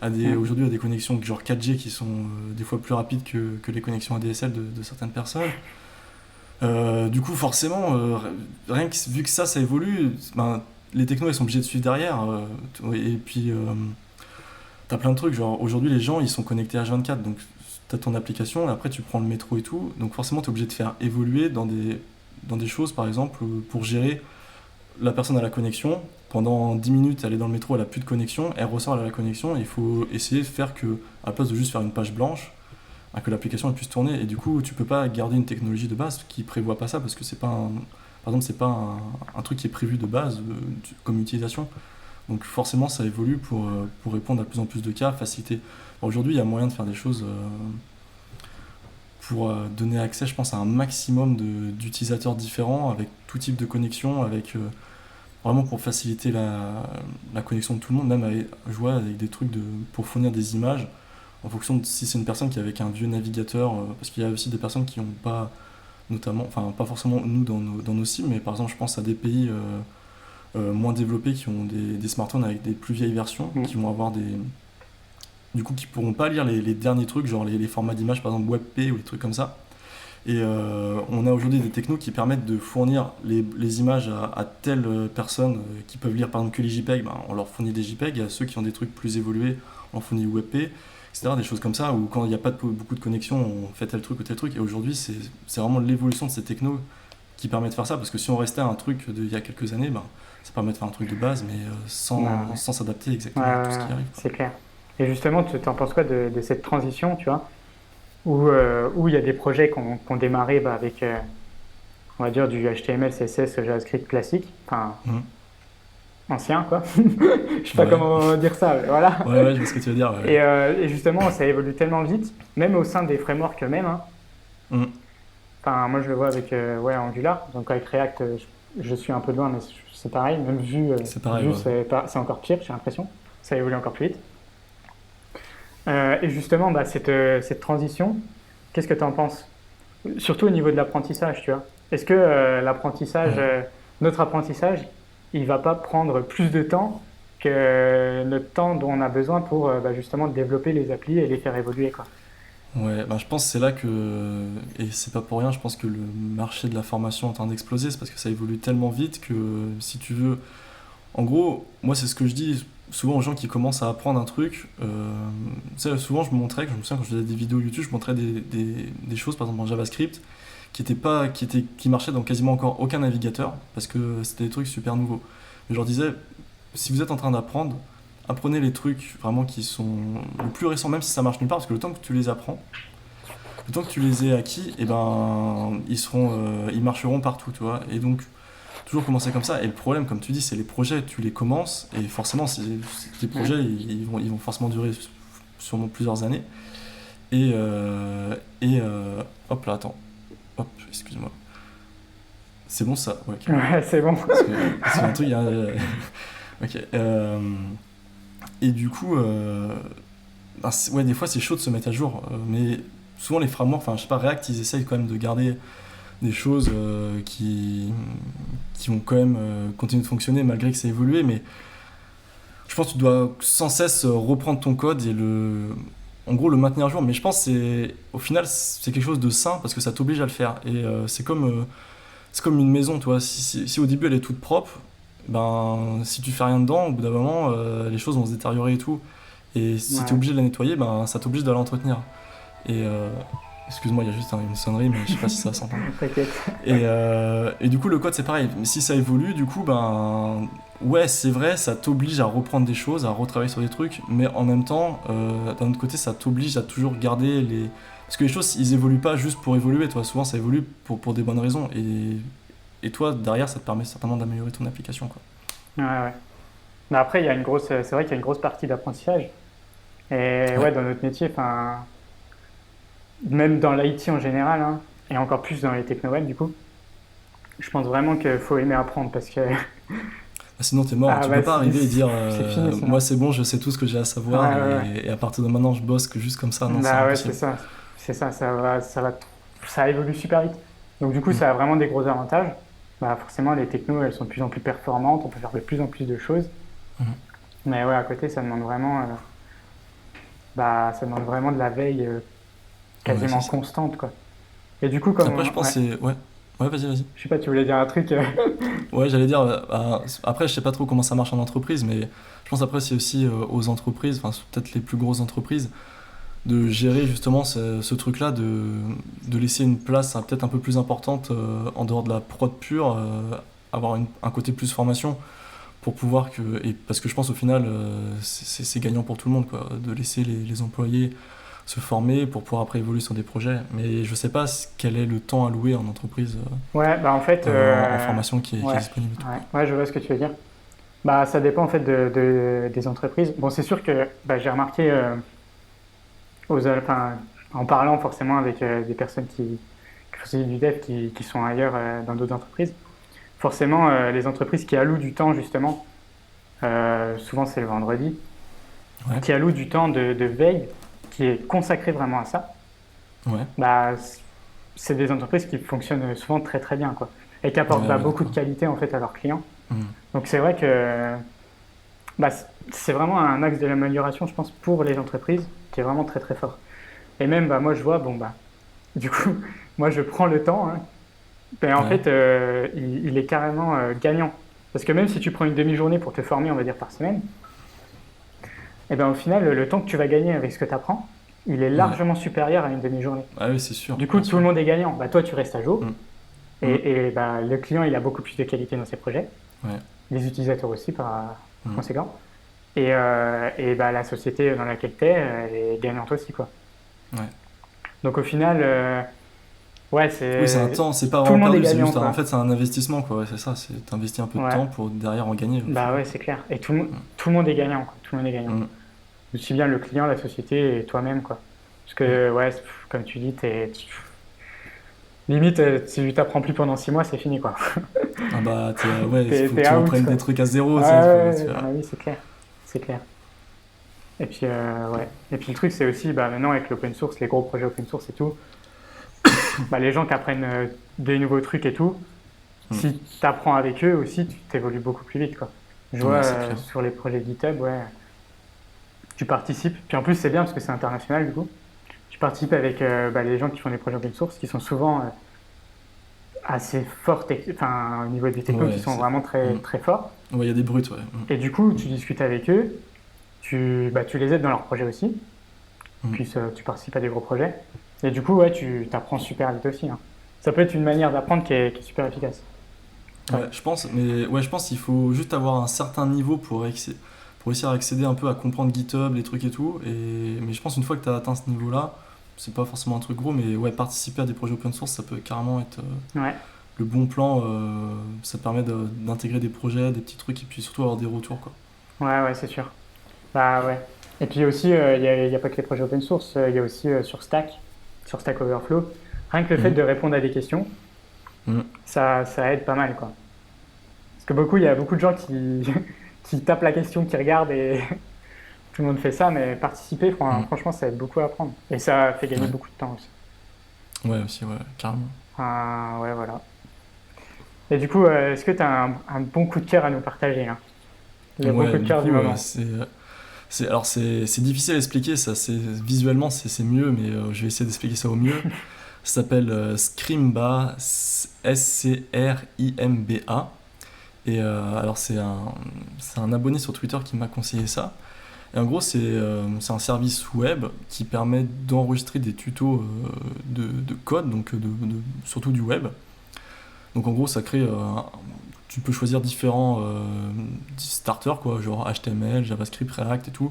Mm. aujourd'hui à des connexions genre 4G qui sont des fois plus rapides que les connexions ADSL de certaines personnes. Du coup, forcément, rien que, vu que ça évolue, ben, les technos ils sont obligés de suivre derrière. Et puis, t'as plein de trucs. Genre, aujourd'hui, les gens ils sont connectés à H24, donc t'as ton application, et après tu prends le métro et tout. Donc, forcément, t'es obligé de faire évoluer dans des choses, par exemple, pour gérer la personne à la connexion. Pendant 10 minutes, elle est dans le métro, elle a plus de connexion, elle ressort, elle a la connexion, et il faut essayer de faire que, à la place de juste faire une page blanche, que l'application elle puisse tourner. Et du coup, tu peux pas garder une technologie de base qui prévoit pas ça parce que c'est pas par exemple, c'est pas un truc qui est prévu de base comme utilisation. Donc forcément, ça évolue pour répondre à de plus en plus de cas, faciliter. Aujourd'hui, il y a moyen de faire des choses pour donner accès, je pense, à un maximum d'utilisateurs différents avec tout type de connexion, avec vraiment pour faciliter la connexion de tout le monde, même avec, je vois avec des trucs pour fournir des images en fonction de si c'est une personne qui est avec un vieux navigateur, parce qu'il y a aussi des personnes qui n'ont pas, notamment, enfin pas forcément nous dans nos cibles, mais par exemple je pense à des pays moins développés qui ont des smartphones avec des plus vieilles versions, Mm. qui vont avoir du coup qui pourront pas lire les derniers trucs, genre les formats d'images par exemple WebP ou des trucs comme ça. Et on a aujourd'hui des technos qui permettent de fournir les images à telles personnes qui peuvent lire par exemple que les JPEG, ben, on leur fournit des JPEG, et à ceux qui ont des trucs plus évolués, on leur fournit WebP, etc. Des choses comme ça, où quand il n'y a pas beaucoup de connexion, on fait tel truc ou tel truc. Et aujourd'hui, c'est vraiment l'évolution de ces technos qui permet de faire ça, parce que si on restait à un truc d'il y a quelques années, ben, ça permet de faire un truc de base, mais Bah, ouais. sans s'adapter Ouais, exactement à ouais, tout ce ouais, qui arrive, quoi. c'est clair. Et justement, tu en penses quoi de cette transition, tu vois, où il y a des projets qui ont démarré avec, on va dire, du HTML, CSS, JavaScript classique, enfin, Mhm. ancien, quoi. Je sais pas Ouais. comment dire ça, mais voilà. Ouais, ouais, je vois ce que tu veux dire. Ouais. Et justement, ça évolue tellement vite, même au sein des frameworks eux-mêmes, hein. Mhm. Enfin, moi, je le vois avec ouais, Angular. Donc, avec React, je suis un peu loin, mais c'est pareil. Même C'est pareil, Vue ouais. c'est encore pire, j'ai l'impression. Ça évolue encore plus vite. Et justement, cette transition, qu'est-ce que tu en penses? Surtout au niveau de l'apprentissage, tu vois. Est-ce que Ouais. notre apprentissage, il va pas prendre plus de temps que notre temps dont on a besoin pour justement développer les applis et les faire évoluer, quoi. Ouais, bah, je pense que c'est là que, et c'est pas pour rien, je pense que le marché de la formation est en train d'exploser, c'est parce que ça évolue tellement vite que si tu veux. En gros, moi c'est ce que je dis souvent aux gens qui commencent à apprendre un truc. Tu sais, souvent je me montrais, je me souviens quand je faisais des vidéos YouTube, je montrais des choses, par exemple en JavaScript, qui marchaient dans quasiment encore aucun navigateur, parce que c'était des trucs super nouveaux. Mais je leur disais, si vous êtes en train d'apprendre, apprenez les trucs vraiment qui sont le plus récents, même si ça marche nulle part, parce que le temps que tu les apprends, le temps que tu les aies acquis, et ben, ils marcheront partout, tu vois. Et donc, toujours commencer comme ça. Et le problème, comme tu dis, c'est les projets, tu les commences, et forcément, tes Ouais. projets, ils vont forcément durer sûrement plusieurs années. Hop là, attends. Hop, excuse-moi. C'est bon ça? Ouais, ok. Ouais, c'est bon. Parce que c'est un truc, il y a... Ok. Et du coup, ouais, des fois c'est chaud de se mettre à jour, mais souvent les frameworks, enfin je sais pas, React, ils essayent quand même de garder des choses qui vont quand même continuer de fonctionner malgré que ça a évolué, mais je pense que tu dois sans cesse reprendre ton code et en gros le maintenir à jour. Mais je pense que au final c'est quelque chose de sain parce que ça t'oblige à le faire. Et c'est comme une maison, toi. Si au début elle est toute propre, ben si tu fais rien dedans, au bout d'un moment les choses vont se détériorer et tout. Et si tu es Ouais, obligé de la nettoyer, ben ça t'oblige de l'entretenir. Et excuse-moi, il y a juste une sonnerie, mais je sais pas si ça va s'entendre. t'inquiète. Et du coup, le code, c'est pareil. Si ça évolue, du coup, ben. Ouais, c'est vrai, ça t'oblige à reprendre des choses, à retravailler sur des trucs, mais en même temps, d'un autre côté, ça t'oblige à toujours garder les. Parce que les choses, ils évoluent pas juste pour évoluer, toi. Souvent, ça évolue pour des bonnes raisons. Et toi, derrière, ça te permet certainement d'améliorer ton application, quoi. Ouais, ouais. Mais après, c'est vrai qu'il y a une grosse partie d'apprentissage. Et Ouais. ouais, dans notre métier, enfin, même dans l'IT en général, hein, et encore plus dans les techno-web, du coup, je pense vraiment qu'il faut aimer apprendre parce que Ah, sinon, t'es mort. ah, Tu bah, peux pas arriver et dire c'est fini sinon. moi, c'est bon, je sais tout ce que j'ai à Ouais, savoir, ouais, ouais. et à partir de maintenant, je bosse que juste comme ça. Non, c'est Bah ouais, c'est impossible. ça. C'est ça, ça évolue super vite. Donc du coup, Mm. ça a vraiment des gros avantages. Bah forcément, les technos, elles sont de plus en plus performantes, on peut faire de plus en plus de choses. Mhm. Mais ouais, à côté, ça demande vraiment de la veille Ouais, c'est quasiment ça. constante, quoi. Et du coup, Après, je pense ouais, que c'est. Ouais. Ouais, vas-y, vas-y. je sais pas, tu voulais dire un truc. Ouais, j'allais dire, après, je sais pas trop comment ça marche en entreprise, mais je pense après, c'est aussi aux entreprises, enfin, peut-être les plus grosses entreprises, de gérer justement ce truc-là, de laisser une place peut-être un peu plus importante en dehors de la prod pure, avoir un côté plus formation pour pouvoir que. Et parce que je pense au final, c'est gagnant pour tout le monde, quoi, de laisser les employés se former pour pouvoir après évoluer sur des projets. Mais je sais pas quel est le temps alloué en entreprise Ouais, bah en fait, en formation qui est ouais, disponible et tout, ouais, quoi. ouais, je vois ce que tu veux dire. Bah ça dépend en fait des entreprises. Bon, c'est sûr que bah, j'ai remarqué enfin, en parlant forcément avec des personnes qui font du dev qui sont ailleurs dans d'autres entreprises, forcément les entreprises qui allouent du temps justement, souvent c'est le vendredi, Ouais, qui allouent du temps de veille qui est consacré vraiment à ça, ouais, bah, c'est des entreprises qui fonctionnent souvent très très bien quoi, et qui apportent ouais, bah, ouais, beaucoup de d'accord. qualité en fait à leurs clients. Hmm. Donc c'est vrai que bah, c'est vraiment un axe de l'amélioration je pense pour les entreprises qui est vraiment très très fort. Et même bah, moi je vois, bon bah du coup moi je prends le temps, hein, ben, en Ouais, fait il est carrément gagnant. Parce que même si tu prends une demi-journée pour te former, on va dire par semaine, et ben au final, le temps que tu vas gagner avec ce que tu apprends, il est ouais. largement supérieur à une demi-journée. Ah oui, c'est sûr, Du coup, bien tout sûr. le monde est gagnant. Bah, toi, tu restes à jour Hmm. Hmm. et bah, le client, il a beaucoup plus de qualité dans ses projets. Ouais. Les utilisateurs aussi, par Hmm. conséquent. Et bah, la société dans laquelle tu es, elle est gagnante aussi. Quoi. Ouais. Donc au final, ouais, Oui, c'est un temps, c'est pas tout le vraiment monde est perdu, c'est gagnant. juste, en Quoi. fait, c'est un investissement, quoi. Ouais, c'est ça, c'est t'investis un peu de Ouais, temps pour derrière en gagner, au bah final. ouais, c'est clair. Et Hmm. tout le monde est gagnant. Quoi. Tout le monde est gagnant. Hmm. Aussi bien le client, la société et toi-même. Quoi. Parce Hmm. que, ouais, comme tu dis, limite, si tu t'apprends plus pendant 6 mois, c'est fini. Quoi. Ah bah, ouais, il faut que T'es tu out. reprennes Quoi. des trucs à zéro, Ouais, tu sais, ouais, à mon avis, c'est clair. C'est clair. Et puis, ouais. Et puis le truc, c'est aussi, bah, maintenant avec l'open source, les gros projets open source et tout, bah, les gens qui apprennent des nouveaux trucs et tout, Hmm. si tu apprends avec eux aussi, tu t'évolues beaucoup plus vite. Quoi. Je vois Ouais, c'est clair. sur les projets GitHub, ouais, tu participes. Puis en plus, c'est bien parce que c'est international du coup. Tu participes avec bah, les gens qui font des projets open source qui sont souvent assez forts enfin, au niveau des technos qui Ouais, sont c'est. vraiment très, Hmm. très forts. Ouais, il y a des brutes, ouais. Et du coup, tu discutes avec eux, bah, tu les aides dans leurs projets aussi, Hmm. puis tu participes à des gros projets. Et du coup, ouais, tu apprends super vite aussi. Hein. Ça peut être une manière d'apprendre qui est super efficace. Ouais, Ouais, je pense, mais ouais, je pense qu'il faut juste avoir un certain niveau pour réussir à accéder un peu à comprendre GitHub, les trucs et tout. Mais je pense une fois que tu as atteint ce niveau-là, c'est pas forcément un truc gros, mais ouais, participer à des projets open source, ça peut carrément être ouais, le bon plan. Ça te permet d'intégrer des projets, des petits trucs et puis surtout avoir des retours, quoi. ouais, ouais, c'est sûr. Bah ouais. Et puis aussi, il y a pas que les projets open source, il y a aussi sur Stack Overflow. Rien que le fait Mhm. de répondre à des questions, Mhm. ça aide pas mal, quoi. Parce que il y a beaucoup de gens qui, qui tapent la question, qui regardent et tout le monde fait ça, mais participer, Mhm. franchement, ça aide beaucoup à apprendre. Et ça fait gagner Ouais. beaucoup de temps aussi. Ouais, aussi, ouais, carrément. Ouais, voilà. Et du coup, est-ce que tu as un bon coup de cœur à nous partager là? Le bon coup Ouais, de du cœur du coup, moment. c'est difficile à expliquer, ça, visuellement, c'est mieux, mais je vais essayer d'expliquer ça au mieux. Ça s'appelle Scrimba, Scrimba. Et alors, c'est un abonné sur Twitter qui m'a conseillé ça. Et en gros, c'est un service web qui permet d'enregistrer des tutos de code, donc surtout du web. Donc en gros, ça crée. Tu peux choisir différents starters, quoi, genre HTML, JavaScript, React et tout.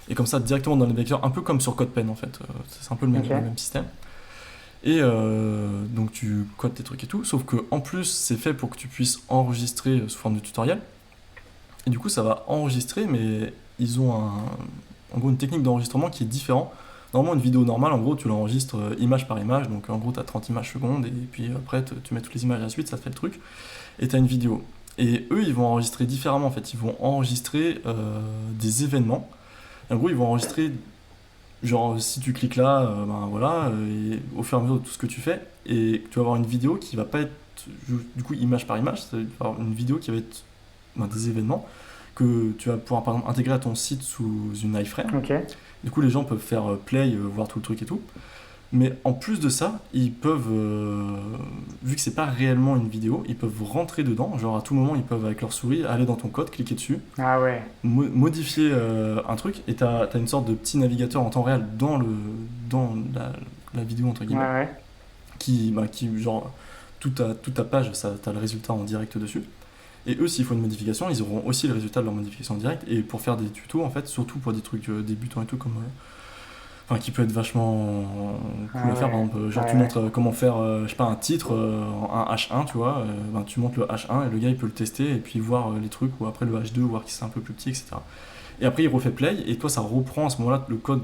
Et comme ça, directement dans les vecteurs, un peu comme sur CodePen en fait. C'est un peu Ok. le même système. Et donc tu codes tes trucs et tout. Sauf que en plus, c'est fait pour que tu puisses enregistrer sous forme de tutoriel. Et du coup, ça va enregistrer, mais ils ont en gros une technique d'enregistrement qui est différente. Normalement, une vidéo normale, en gros, tu l'enregistres image par image. Donc en gros, tu as 30 images secondes. Et puis après, tu mets toutes les images à la suite, ça te fait le truc. Et tu as une vidéo. Et eux, ils vont enregistrer différemment en fait. Ils vont enregistrer des événements. Et en gros, ils vont enregistrer, genre, si tu cliques là, ben voilà, et au fur et à mesure de tout ce que tu fais, et tu vas avoir une vidéo qui va pas être, du coup, image par image, c'est une vidéo qui va être des événements que tu vas pouvoir par exemple intégrer à ton site sous une iframe. Ok. Du coup, les gens peuvent faire play, voir tout le truc et tout. Mais en plus de ça, ils peuvent, vu que c'est pas réellement une vidéo, ils peuvent rentrer dedans. Genre à tout moment, ils peuvent avec leur souris aller dans ton code, cliquer dessus, Ah ouais. modifier un truc, et t'as une sorte de petit navigateur en temps réel dans la vidéo entre Ouais, guillemets, ouais. qui genre toute ta page, ça, t'as le résultat en direct dessus. Et eux, s'il faut une modification, ils auront aussi le résultat de leur modification en direct. Et pour faire des tutos, en fait, surtout pour des trucs débutants et tout, comme enfin, qui peut être vachement cool Ah à faire. Par ouais. exemple, genre Ouais, tu ouais. montres comment faire, je sais pas, un titre, un H1, tu vois. Ben, tu montes le H1 et le gars il peut le tester et puis voir les trucs, ou après le H2, voir qui c'est un peu plus petit, etc. Et après il refait play et toi ça reprend à ce moment-là le code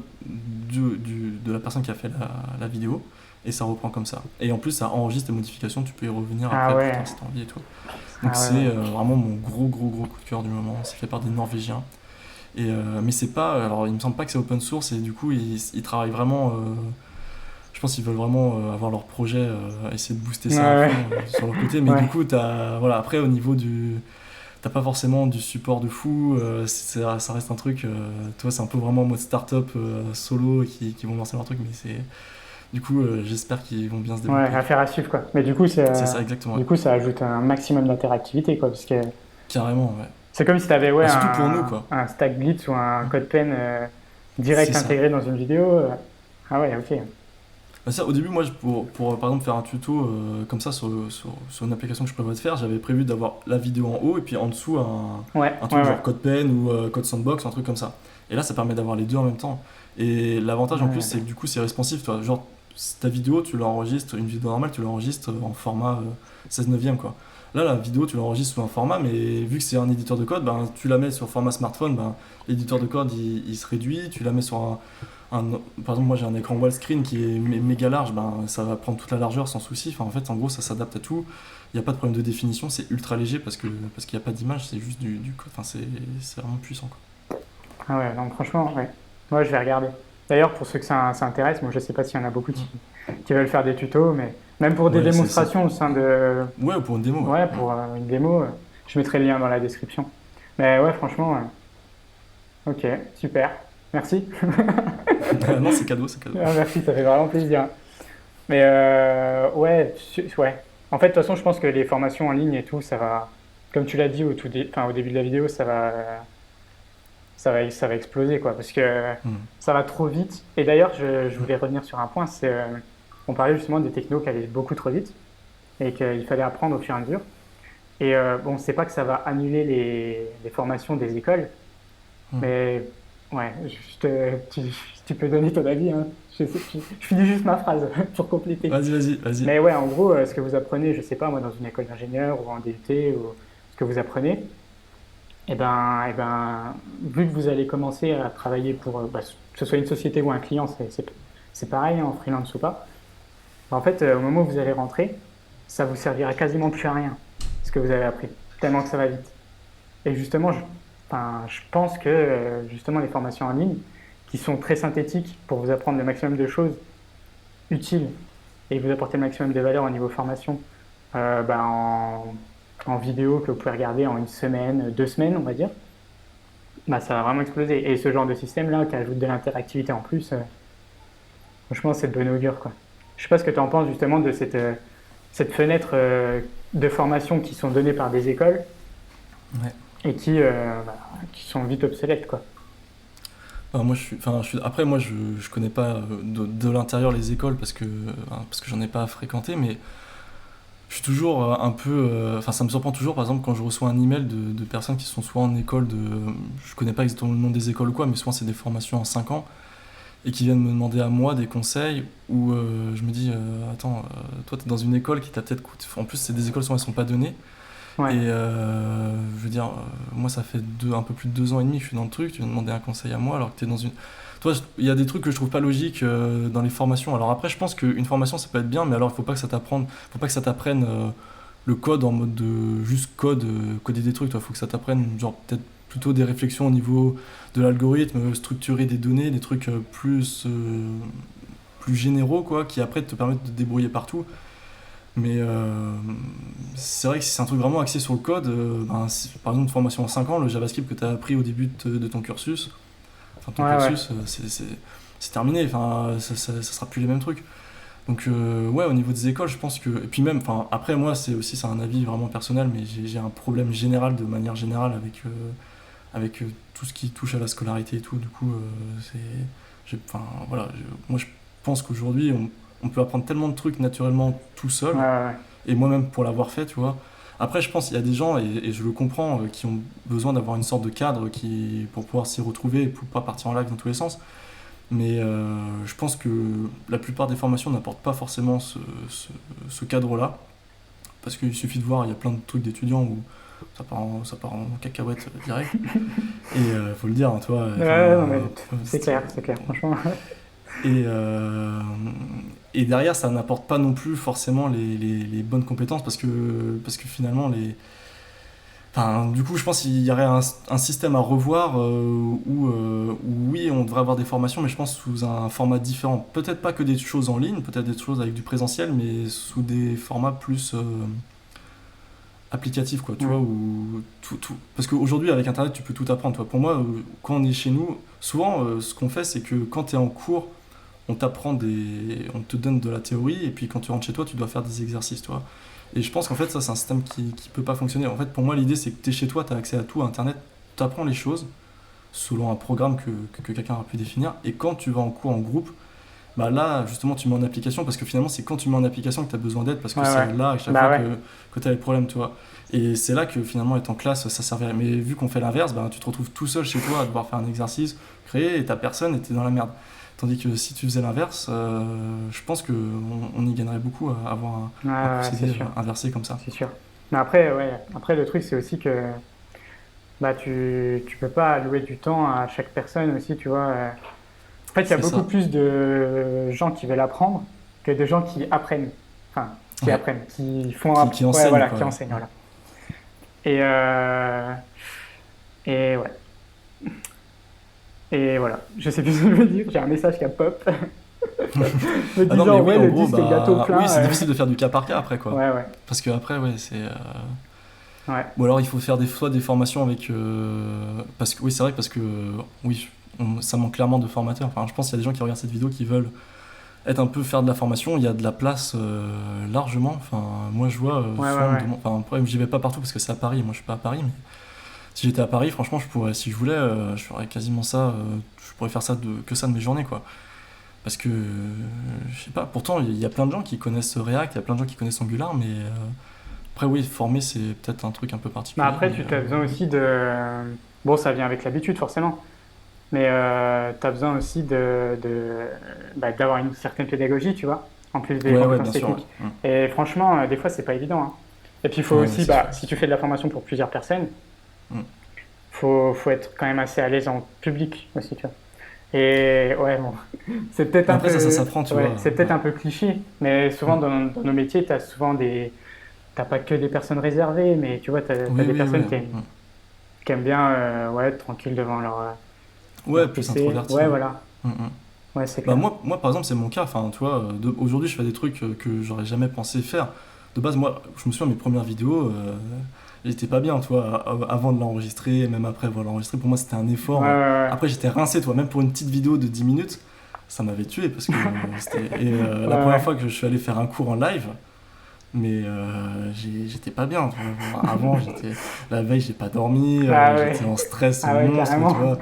de la personne qui a fait la vidéo et ça reprend comme ça. Et en plus ça enregistre les modifications, tu peux y revenir Ah après plus tard ouais. si t'as envie et tout. Donc Ah ouais, c'est ouais. vraiment mon gros coup de cœur du moment. C'est fait par des Norvégiens. Et, mais c'est pas. Alors, il me semble pas que c'est open source et du coup, ils travaillent vraiment. Je pense qu'ils veulent vraiment avoir leur projet, essayer de booster Ouais, ça à ouais. fond sur leur côté. Mais du Ouais. coup, voilà, après, au niveau du. T'as pas forcément du support de fou, ça reste un truc. Toi, c'est un peu vraiment en mode start-up solo qui vont lancer leur truc, mais c'est. Du coup, j'espère qu'ils vont bien se Ouais, développer et tout. affaire à suivre, quoi. Mais C'est ça, exactement, ouais. du coup, ça ajoute un maximum d'interactivité, quoi. Parce que Carrément, ouais. c'est comme si tu avais ouais, Bah, surtout pour nous, quoi. un stack Blitz ou un CodePen C'est direct ça. intégré dans une vidéo. Ah ouais, ok. Bah ça, au début, moi, pour par exemple faire un tuto comme ça sur une application que je prévois de faire, j'avais prévu d'avoir la vidéo en haut et puis en dessous Ouais, un ouais, truc ouais. genre CodePen ou Code Sandbox, un truc comme ça. Et là, ça permet d'avoir les deux en même temps. Et l'avantage en plus, Ouais, c'est que du coup, c'est responsif. Toi. Genre, ta vidéo, tu l'enregistres, une vidéo normale, tu l'enregistres en format 16 neuvième quoi. Là, la vidéo, tu l'enregistres sous un format, mais vu que c'est un éditeur de code, ben, tu la mets sur format smartphone, ben, l'éditeur de code, il se réduit, tu la mets sur par exemple, moi j'ai un écran wall screen qui est méga large, ben, ça va prendre toute la largeur sans souci. Enfin, en fait, en gros, ça s'adapte à tout. Il n'y a pas de problème de définition, c'est ultra léger parce qu'il n'y a pas d'image, c'est juste du code. Enfin, c'est vraiment puissant. Quoi. ah ouais, non, franchement, ouais. Moi, je vais regarder. D'ailleurs, pour ceux que ça intéresse, moi, je sais pas s'il y en a beaucoup qui veulent faire des tutos, mais même pour des Ouais, démonstrations au sein de. Ouais, pour une démo, ouais. Ouais, pour une démo, je mettrai le lien dans la description. Mais ouais, franchement, ok, super. Merci. Non, c'est cadeau, c'est cadeau. Ah, merci, ça fait vraiment plaisir. Mais ouais, ouais. En fait, de toute façon, je pense que les formations en ligne et tout, ça va, comme tu l'as dit enfin, au début de la vidéo, ça va exploser, quoi, parce que Hmm. ça va trop vite. Et d'ailleurs, je voulais revenir sur un point, c'est, on parlait justement des technos qui allaient beaucoup trop vite et qu'il fallait apprendre au fur et à mesure. Et bon, c'est pas que ça va annuler les formations des écoles, Hmm. mais ouais, tu peux donner ton avis, hein. Je finis juste ma phrase pour compléter. Vas-y. Mais ouais, en gros, ce que vous apprenez, je sais pas, moi, dans une école d'ingénieur ou en DUT, ou ce que vous apprenez, Vu que vous allez commencer à travailler pour, que ce soit une société ou un client, c'est pareil, hein, en freelance ou pas. En fait, au moment où vous allez rentrer, ça vous servira quasiment plus à rien, ce que vous avez appris, tellement que ça va vite. Et justement, je pense que justement les formations en ligne, qui sont très synthétiques pour vous apprendre le maximum de choses utiles et vous apporter le maximum de valeur au niveau formation, en vidéo que vous pouvez regarder en une semaine, 2 semaines, on va dire, ça va vraiment exploser. Et ce genre de système-là, qui ajoute de l'interactivité en plus, franchement, c'est de bon augure, quoi. Je sais pas ce que tu en penses justement de cette fenêtre de formation qui sont données par des écoles Ouais. et qui sont vite obsolètes, quoi. Moi, après, moi, je connais pas de l'intérieur les écoles parce que j'en ai pas fréquenté, mais je suis toujours un peu. Ça me surprend toujours, par exemple, quand je reçois un email de personnes qui sont soit en école je connais pas exactement le nom des écoles ou quoi, mais souvent c'est des formations en 5 ans, et qui viennent me demander à moi des conseils, où je me dis, attends, toi, t'es dans une école qui t'a peut-être coûté. En plus, c'est des écoles, souvent, elles sont pas données. Ouais, Et je veux dire, moi, ça fait un peu plus de 2 ans et demi que je suis dans le truc, tu viens demander un conseil à moi alors que t'es dans une. Toi, il y a des trucs que je trouve pas logiques dans les formations. Alors après, je pense qu'une formation, ça peut être bien, mais alors il faut pas que faut pas que ça t'apprenne le code en mode de juste coder des trucs. Il faut que ça t'apprenne, genre, peut-être plutôt des réflexions au niveau de l'algorithme, structurer des données, des trucs plus généraux, quoi, qui après te permettent de te débrouiller partout. Mais c'est vrai que si c'est un truc vraiment axé sur le code, par exemple une formation en 5 ans, le JavaScript que tu as appris au début de ton cursus, ouais, ouais. c'est terminé, ça sera plus les mêmes trucs. Donc ouais, au niveau des écoles, je pense que... Et puis même, après moi, c'est un avis vraiment personnel, mais j'ai un problème général, de manière générale, avec tout ce qui touche à la scolarité et tout. Du coup, voilà, moi je pense qu'aujourd'hui, on peut apprendre tellement de trucs naturellement tout Ouais, seul, ouais, et moi-même pour l'avoir fait, tu vois. Après, je pense qu'il y a des gens, et je le comprends, qui ont besoin d'avoir une sorte de cadre pour pouvoir s'y retrouver et pour pas partir en live dans tous les sens. Mais je pense que la plupart des formations n'apportent pas forcément ce cadre-là, parce qu'il suffit de voir, il y a plein de trucs d'étudiants où ça part en cacahuète direct. Et faut le dire, hein, toi. ouais. Ouais, non, mais c'est clair, franchement. Et, euh, et derrière, ça n'apporte pas non plus forcément les bonnes compétences parce que finalement, du coup, je pense qu'il y aurait un système à revoir où, oui, on devrait avoir des formations, mais je pense sous un format différent. Peut-être pas que des choses en ligne, peut-être des choses avec du présentiel, mais sous des formats plus applicatifs, quoi, tu vois, Mm. où parce qu'aujourd'hui, avec Internet, tu peux tout apprendre, toi. Pour moi, quand on est chez nous, souvent, ce qu'on fait, c'est que quand tu es en cours, on te donne de la théorie, et puis quand tu rentres chez toi, tu dois faire des exercices, tu vois. Et je pense qu'en fait, ça, c'est un système qui peut pas fonctionner. En fait, pour moi, l'idée, c'est que tu es chez toi, tu as accès à tout, à Internet, tu apprends les choses selon un programme que quelqu'un a pu définir, et quand tu vas en cours en groupe, là, justement, tu mets en application, parce que finalement, c'est quand tu mets en application que tu as besoin d'aide, parce que Ouais, c'est ouais. là, à chaque fois Bah ouais. que tu as les problèmes, tu vois. Et c'est là que finalement, être en classe, ça servirait. Mais vu qu'on fait l'inverse, tu te retrouves tout seul chez toi à devoir faire un exercice, créer, et t'as personne, et t'es dans la merde. Tandis que si tu faisais l'inverse, je pense qu'on y gagnerait beaucoup à avoir Ouais, un ouais, c'est procédé sûr. inversé comme ça. C'est sûr. Mais après, ouais. Après, le truc, c'est aussi que tu peux pas allouer du temps à chaque personne aussi, tu vois. En fait, il y a C'est beaucoup ça. plus de gens qui veulent apprendre que de gens qui apprennent. Enfin, qui Ouais. apprennent, qui font Qui ouais, enseigne, voilà, quoi. qui enseignent, voilà. Et, euh, et ouais. Et voilà. Je sais plus ce que je veux dire, j'ai un message qui a pop me Ah non, mais disant, oui, ouais, en le gros, disque gâteau oui, plein. c'est difficile de faire du cas par cas après, quoi. Ouais, ouais. Parce que après, ouais, c'est. Ouais. Ou alors il faut faire soit des formations avec. Parce que oui, c'est vrai, parce que oui, ça manque clairement de formateurs. Enfin, je pense qu'il y a des gens qui regardent cette vidéo qui veulent être un peu faire de la formation. Il y a de la place largement. Enfin, moi je vois Ouais, ouais, souvent ouais. enfin, après, j'y vais pas partout parce que c'est à Paris. Moi je suis pas à Paris, mais si j'étais à Paris, franchement, je pourrais, si je voulais, je ferais quasiment ça. Je pourrais faire ça que ça de mes journées, quoi. Parce que, je sais pas, pourtant, il y a plein de gens qui connaissent React, il y a plein de gens qui connaissent Angular, mais après, oui, former, c'est peut-être un truc un peu Mais particulier, après, mais tu as besoin aussi de. Bon, ça vient avec l'habitude, forcément. Mais tu as besoin aussi d'avoir une certaine pédagogie, tu vois, en plus des ouais, ouais, compétences bien sûr, ouais. techniques. Et franchement, des fois, c'est pas évident, hein. Et puis, il faut Ouais, aussi, c'est sûr. si tu fais de la formation pour plusieurs personnes, Mm. faut être quand même assez à l'aise en public aussi, tu vois. Et ouais, bon, c'est peut-être Mais un après, ça peu, s'apprend, tu ouais, vois. c'est peut-être Ouais. un peu cliché, mais souvent Mm. dans nos métiers, t'as pas que des personnes réservées, mais tu vois, t'as Oui, des oui, personnes oui. Mm. qui aiment bien, ouais, être tranquille devant Ouais, leur plus PC. introverti, Ouais, ouais. voilà. Mm, mm. Ouais, c'est Bah clair. moi, par exemple, c'est mon cas. Enfin, tu vois, aujourd'hui, je fais des trucs que j'aurais jamais pensé faire. De base, moi, je me souviens, mes premières vidéos, j'étais pas bien, tu vois, avant de l'enregistrer, et même après avoir l'enregistré. Pour moi, c'était un Ouais, effort. ouais, Après, j'étais rincé, tu vois, même pour une petite vidéo de 10 minutes, ça m'avait tué parce que c'était. Et ouais. la Ouais, première ouais. fois que je suis allé faire un cours en live, mais j'étais pas bien, tu vois. Avant, la veille, j'ai pas dormi, Ah j'étais ouais. en stress Ah ouais, monstre, tu carrément. vois.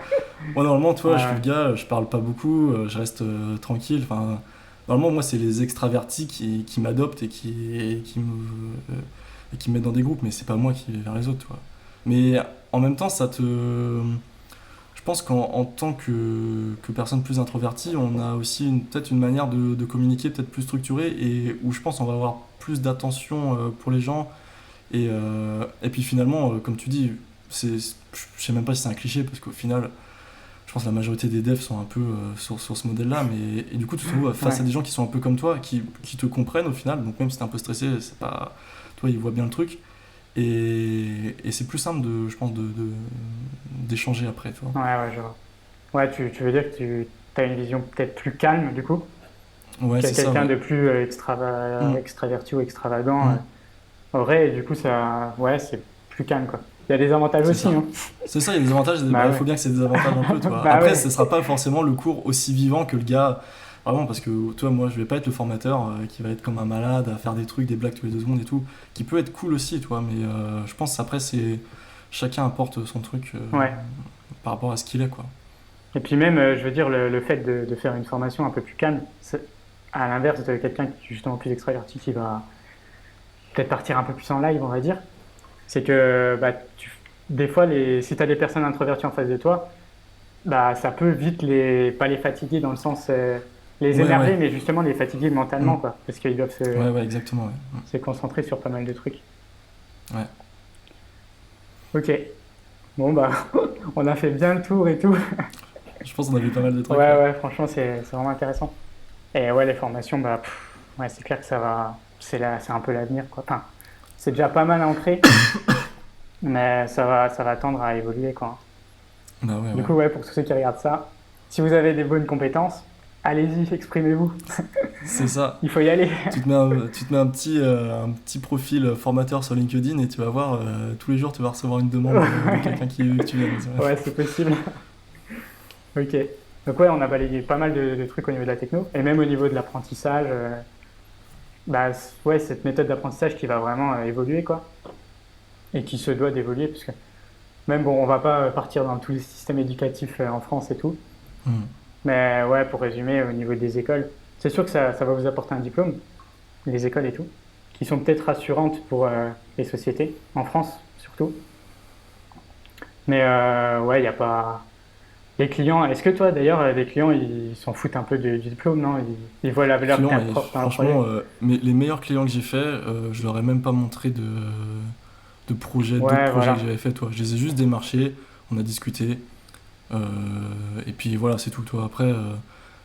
Moi, normalement, Ouais, toi, je suis le ouais. gars, je parle pas beaucoup, je reste tranquille. Enfin, normalement, moi, c'est les extravertis qui m'adoptent et qui me mettent dans des groupes, mais c'est pas moi qui vais vers les autres, tu vois. Mais en même temps, je pense qu'en tant que personne plus introvertie, on a aussi peut-être une manière de communiquer peut-être plus structurée et où je pense on va avoir plus d'attention pour les gens. Et puis finalement, comme tu dis, je sais même pas si c'est un cliché parce qu'au final, je pense que la majorité des devs sont un peu sur ce modèle-là, mais et du coup, tu te retrouves face Ouais. à des gens qui sont un peu comme toi, qui te comprennent au final, donc même si t'es un peu stressé, c'est pas. Toi, ils voient bien le truc, et c'est plus simple, je pense, d'échanger après, tu vois. Ouais, ouais, je vois. Ouais, tu veux dire que tu as une vision peut-être plus calme, du coup, Ouais, que c'est ça, quelqu'un ouais. de plus Mm, extraverti ou extravagant mm, aurait, et du coup, ça, ouais, c'est plus calme, quoi. Il y a des avantages c'est aussi, ça. hein. C'est ça, il y a des avantages, Bah il ouais. faut bien que c'est des avantages un peu, tu vois. Bah Après, ce ouais. sera pas forcément le cours aussi vivant que le gars. Vraiment, parce que toi, moi, je vais pas être le formateur qui va être comme un malade à faire des trucs, des blagues tous les 2 secondes et tout, qui peut être cool aussi, tu vois. Mais je pense après, c'est chacun apporte son truc Ouais. par rapport à ce qu'il est, quoi. Et puis même, je veux dire, le fait de faire une formation un peu plus calme, à l'inverse de quelqu'un qui est justement plus extraverti, qui va peut-être partir un peu plus en live, on va dire, c'est que bah, des fois, si tu as des personnes introverties en face de toi, bah, ça peut vite pas les fatiguer dans le sens, les Ouais, ouais. énerver, mais justement les fatiguer Mm. mentalement, quoi, parce qu'ils doivent Ouais, ouais, exactement, ouais. se concentrer sur pas mal de trucs. Ouais. Ok, bon, bah, on a fait bien le tour et tout. Je pense qu'on avait pas mal de Ouais, trucs, ouais. ouais, franchement, c'est vraiment intéressant. Et ouais, les formations, bah, ouais, c'est clair que ça va, c'est un peu l'avenir, quoi. Enfin, c'est déjà pas mal ancré, mais ça va tendre à évoluer, quoi. Bah ouais, Du ouais. coup, ouais, pour tous ceux qui regardent ça, si vous avez des bonnes compétences, allez-y, exprimez-vous. C'est ça. Il faut y aller. Tu te mets un petit profil formateur sur LinkedIn et tu vas voir, tous les jours, tu vas recevoir une demande de quelqu'un qui veut que tu viennes. Ouais, c'est possible. Ok. Donc ouais, on a balayé pas mal de trucs au niveau de la techno, et même au niveau de l'apprentissage. Bah ouais, cette méthode d'apprentissage qui va vraiment évoluer, quoi, et qui se doit d'évoluer, parce que même bon, on va pas partir dans tous les systèmes éducatifs en France et tout, Hmm. mais ouais, pour résumer, au niveau des écoles, c'est sûr que ça va vous apporter un diplôme, les écoles et tout, qui sont peut-être rassurantes pour les sociétés, en France surtout. Mais ouais, il n'y a pas. Les clients, est-ce que toi d'ailleurs, les clients, ils s'en foutent un peu du diplôme, non? Ils voient la valeur que tu Clients, et apportes dans le projet? franchement, les meilleurs clients que j'ai fait, je leur ai même pas montré d'autres Ouais, projets que voilà. j'avais fait, toi. Je les ai juste démarchés, on a discuté, euh, et puis voilà, c'est tout, toi. Après,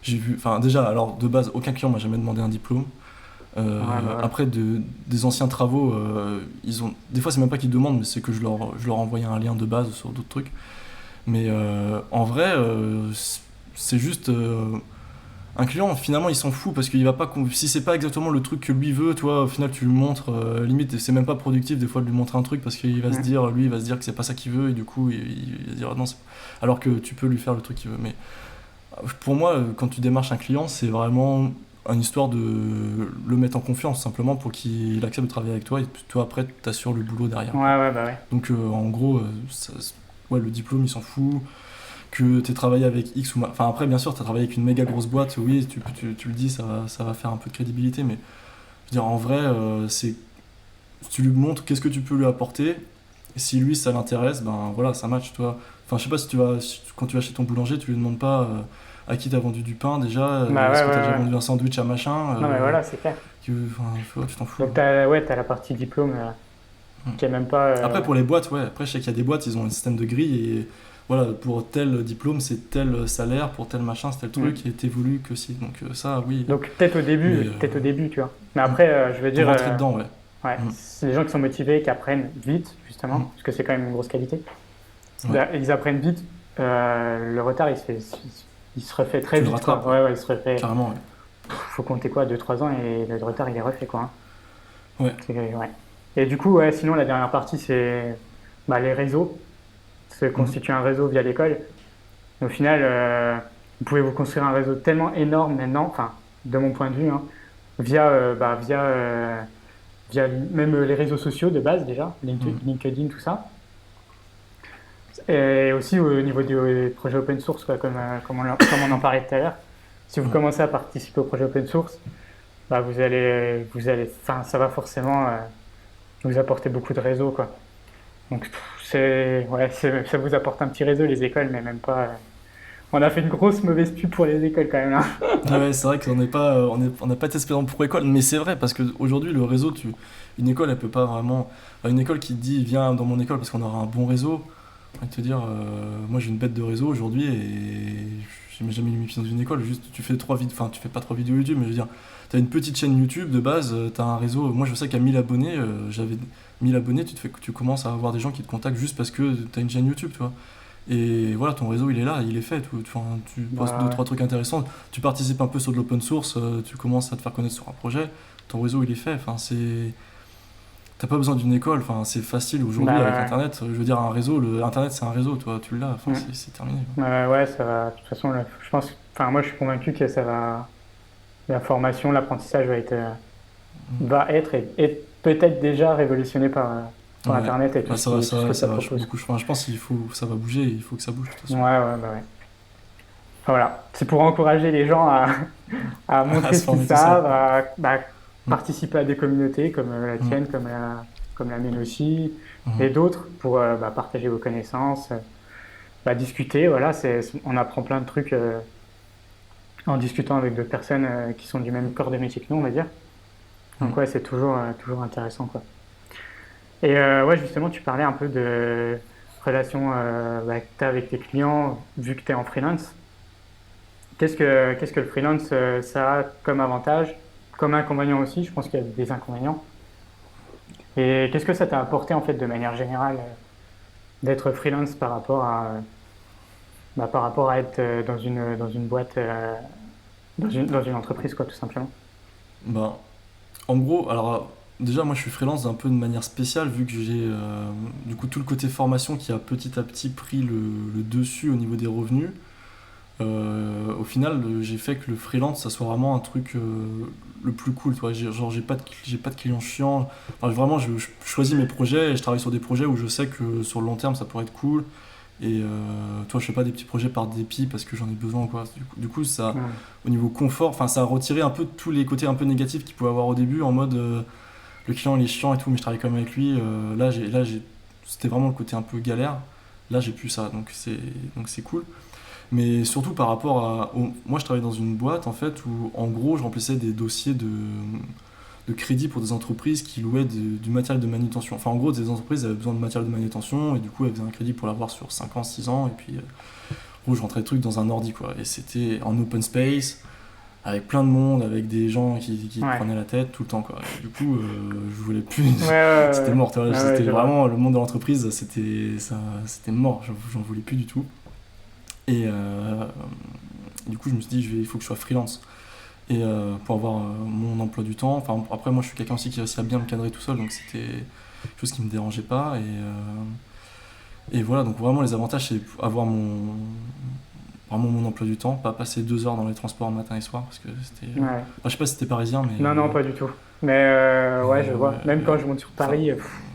j'ai vu, enfin, déjà, alors de base, aucun client m'a jamais demandé un diplôme. Ouais, bah voilà. Après, des anciens travaux, des fois, c'est même pas qu'ils demandent, mais c'est que je leur envoyais un lien de base sur d'autres trucs. Mais en vrai, c'est juste. Un client, finalement, il s'en fout parce qu'il va pas. Si c'est pas exactement le truc que lui veut, toi, au final, tu lui montres. Limite, c'est même pas productif des fois de lui montrer un truc parce qu'il va se Mm. dire, lui, il va se dire que c'est pas ça qu'il veut et du coup, il va dire ah non, alors que tu peux lui faire le truc qu'il veut. Mais pour moi, quand tu démarches un client, c'est vraiment une histoire de le mettre en confiance simplement pour qu'il accepte de travailler avec toi et toi, après, t'assures le boulot derrière, Ouais, quoi. ouais, bah ouais. Donc, en gros, ouais, le diplôme, il s'en fout que tu aies travaillé avec X ou Enfin, après, bien sûr, tu as travaillé avec une méga grosse boîte, oui, tu le dis, ça va faire un peu de crédibilité, mais je veux dire, en vrai, tu lui montres qu'est-ce que tu peux lui apporter, et si lui, ça l'intéresse, ben voilà, ça match, toi. Enfin, je sais pas quand tu vas chez ton boulanger, tu lui demandes pas à qui t'as vendu du pain déjà, Bah est-ce ouais, que t'as ouais, déjà ouais. vendu un sandwich à machin, Non, mais voilà, c'est clair. enfin, tu t'en fous. Donc t'as, ouais, t'as la partie diplôme qui est même pas... Après, pour les boîtes, ouais. Après, je sais qu'il y a des boîtes, ils ont un système de grille et voilà, pour tel diplôme, c'est tel salaire, pour tel machin, c'est tel truc, et t'évolues que si. Donc, ça, oui. Donc peut-être Mais au début, tu vois. Mais après, je veux pour dire, rentrer dedans, ouais. ouais, Mm. c'est les gens qui sont motivés, qui apprennent vite, justement, Mm. parce que c'est quand même une grosse qualité. Ouais. Ils apprennent vite, le retard, il se refait très Tu le vite, quoi. rattrapes, Ouais, il se refait. carrément, ouais. Faut compter quoi, 2-3 ans et le retard, il est refait, quoi. Ouais. Ouais. Et du coup, ouais, sinon, la dernière partie, c'est les réseaux. Se Mm. constituer un réseau via l'école. Au final, vous pouvez vous construire un réseau tellement énorme maintenant, enfin, de mon point de vue, hein, via même les réseaux sociaux de base déjà, Mm. LinkedIn, tout ça. Et aussi au niveau des projets open source, quoi, comme on en parlait tout à l'heure. Si vous Mm. commencez à participer au projet open source, enfin, ça va forcément vous apporter beaucoup de réseaux, quoi. Donc, ça vous apporte un petit réseau, les écoles, mais même pas. On a fait une grosse mauvaise pub pour les écoles quand même là. Ah ouais, c'est vrai qu'on n'est pas, on n'a pas été spécialement pour école, mais c'est vrai parce qu'aujourd'hui le réseau, une école, elle peut pas vraiment, une école qui te dit viens dans mon école parce qu'on aura un bon réseau, on va te dire, moi j'ai une bête de réseau aujourd'hui et j'ai jamais mis les pieds dans une école, juste tu fais enfin tu fais pas 3 vidéos YouTube, mais je veux dire, t'as une petite chaîne YouTube de base, t'as un réseau, moi je sais qu'à 1000 abonnés, j'avais 1000 abonnés, tu commences à avoir des gens qui te contactent juste parce que t'as une chaîne YouTube, tu vois. Et voilà, ton réseau il est là, il est fait. Enfin, tu postes deux, Ouais. trois trucs intéressants, tu participes un peu sur de l'open source, tu commences à te faire connaître sur un projet, ton réseau il est fait. Enfin, t'as pas besoin d'une école, enfin, c'est facile aujourd'hui avec Bah, Internet. Je veux dire, un réseau, Internet c'est un réseau, toi tu l'as, enfin, ouais. c'est terminé. Ouais, ça va. De toute façon, là, je pense. Enfin, moi, je suis convaincu que ça va. La formation, l'apprentissage va être et peut-être déjà révolutionné par Ouais, Internet et bah, tout ce que ça ça va propose. beaucoup. Enfin, je pense ça va bouger, il faut que ça bouge de toute façon. Ouais. Enfin, voilà. C'est pour encourager les gens à À montrer se ce qu'ils former tout seul. savent, Mm, participer à des communautés comme la mm, tienne, comme la mienne aussi, mm. et d'autres pour partager vos connaissances, discuter. Voilà, on apprend plein de trucs en discutant avec d'autres personnes qui sont du même corps de métier que nous, on va dire. Donc Mm. ouais, c'est toujours intéressant, quoi. Et ouais, justement, tu parlais un peu de relations que tu as avec tes clients vu que tu es en freelance. Qu'est-ce que le freelance, ça a comme avantage, comme inconvénient aussi? Je pense qu'il y a des inconvénients. Et qu'est-ce que ça t'a apporté en fait de manière générale d'être freelance par rapport à être dans une boîte, dans une entreprise, quoi, tout simplement. Bah, en gros, alors déjà moi je suis freelance d'un peu de manière spéciale vu que j'ai du coup tout le côté formation qui a petit à petit pris le dessus au niveau des revenus. Au final, j'ai fait que le freelance ça soit vraiment un truc le plus cool. Toi. Genre j'ai pas de clients chiants. Enfin, vraiment je choisis mes projets et je travaille sur des projets où je sais que sur le long terme ça pourrait être cool. Et toi je fais pas des petits projets par dépit parce que j'en ai besoin ou quoi. Du coup ça, Ouais. au niveau confort, enfin ça a retiré un peu tous les côtés un peu négatifs qu'il pouvait avoir au début en mode le client il est chiant et tout mais je travaille quand même avec lui. C'était vraiment le côté un peu galère. Là j'ai plus ça donc c'est cool. Mais surtout par rapport moi je travaillais dans une boîte en fait où en gros je remplissais des dossiers de crédit pour des entreprises qui louaient du matériel de manutention. Enfin en gros des entreprises avaient besoin de matériel de manutention et du coup elles faisaient un crédit pour l'avoir sur 5 ans, 6 ans et puis en gros je rentrais le truc dans un ordi quoi. Et c'était en open space avec plein de monde, avec des gens qui te Ouais. prenaient la tête tout le temps quoi. Et du coup je voulais plus, c'était Ouais. mort, tu vois. Ouais, ouais, C'était je vois. vraiment le monde de l'entreprise, c'était mort, j'en voulais plus du tout. Et du coup, je me suis dit, il faut que je sois freelance. Et pour avoir mon emploi du temps. Enfin, après, moi, je suis quelqu'un aussi qui réussit à bien me cadrer tout seul, donc c'était quelque chose qui me dérangeait pas. Et voilà, donc vraiment, les avantages, c'est avoir vraiment mon emploi du temps, pas passer 2 heures dans les transports matin et soir, parce que c'était. Enfin, Ouais. je sais pas si c'était parisien, mais. Non, pas du tout. Mais ouais, je vois. Même quand je monte sur Enfin, Paris,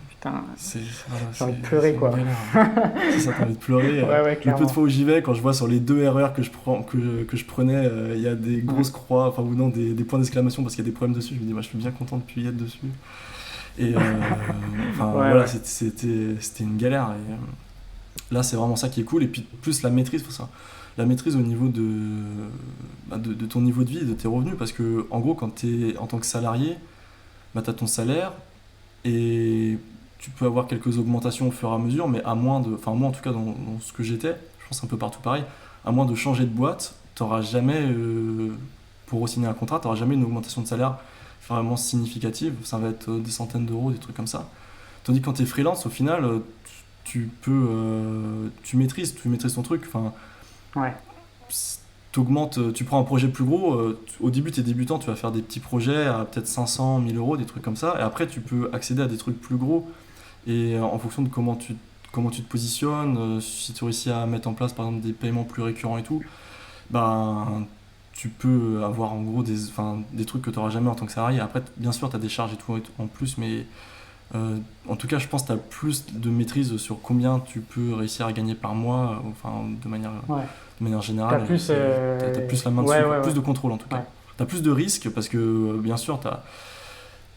putain, voilà, j'ai envie de pleurer, c'est une quoi. galère. C'est ça, t'as envie de pleurer. Ouais, Le peu de clairement. fois où j'y vais, quand je vois sur les 2 RER que je prenais, il y a des Ouais. grosses croix, enfin ou non, des points d'exclamation parce qu'il y a des problèmes dessus. Je me dis, moi, je suis bien content de plus y être dessus. Et enfin Ouais, voilà, ouais. c'était une galère. Et là, c'est vraiment ça qui est cool. Et puis plus la maîtrise, faut ça. La maîtrise au niveau de ton niveau de vie, de tes revenus, parce que en gros, quand tu es en tant que salarié, bah, tu as ton salaire et tu peux avoir quelques augmentations au fur et à mesure, mais à moins de, enfin moi en tout cas dans ce que j'étais, je pense un peu partout pareil, à moins de changer de boîte, t'auras jamais, pour signer un contrat, t'auras jamais une augmentation de salaire vraiment significative, ça va être des centaines d'euros, des trucs comme ça. Tandis que quand t'es freelance, au final, tu maîtrises ton truc, enfin, Ouais. t'augmentes, tu prends un projet plus gros, au début t'es débutant, tu vas faire des petits projets à peut-être 500, 1000 euros, des trucs comme ça, et après tu peux accéder à des trucs plus gros, et en fonction de comment tu te positionnes, si tu réussis à mettre en place par exemple des paiements plus récurrents et tout, ben tu peux avoir en gros des trucs que tu n'auras jamais en tant que salarié. Après, bien sûr, tu as des charges et tout en plus, mais en tout cas, je pense que tu as plus de maîtrise sur combien tu peux réussir à gagner par mois, enfin, Ouais. de manière T'as générale. plus. Tu as plus la main Ouais, dessus, quoi. ouais, Plus ouais. de contrôle en tout cas. Ouais. Tu as plus de risques parce que, bien sûr,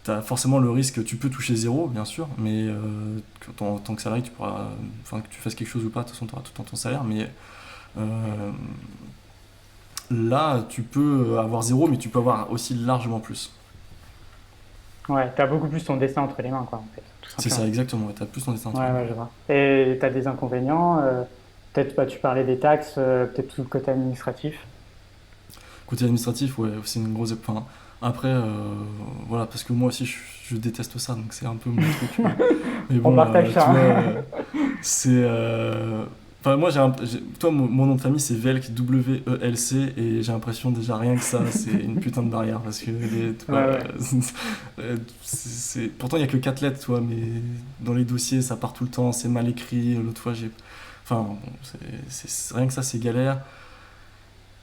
tu as forcément le risque, tu peux toucher zéro, bien sûr, mais en tant que salarié, tu pourras, enfin, que tu fasses quelque chose ou pas, de toute façon, tu auras tout le temps ton salaire, mais euh, là, tu peux avoir zéro, mais tu peux avoir aussi largement plus. Ouais, t'as beaucoup plus ton destin entre les mains, quoi, en fait, tout C'est ça, simplement. exactement. Tu as plus ton destin entre Ouais, les mains. ouais, je vois. Et t'as des inconvénients, peut-être, bah, tu parlais des taxes, peut-être tout le côté administratif. Côté administratif, ouais, c'est une grosse. Enfin, après, voilà, parce que moi aussi, je déteste ça, donc c'est un peu mon truc. Mais On bon, partage tu ça, vois, hein. c'est. Enfin, moi, toi, mon nom de famille, c'est Velc, W-E-L-C, et j'ai l'impression déjà rien que ça, c'est une putain de barrière, parce que, tu Ouais, vois, ouais. pourtant, il n'y a que 4 lettres, tu vois, mais dans les dossiers, ça part tout le temps, c'est mal écrit, l'autre fois, j'ai. Enfin, bon, rien que ça, c'est galère.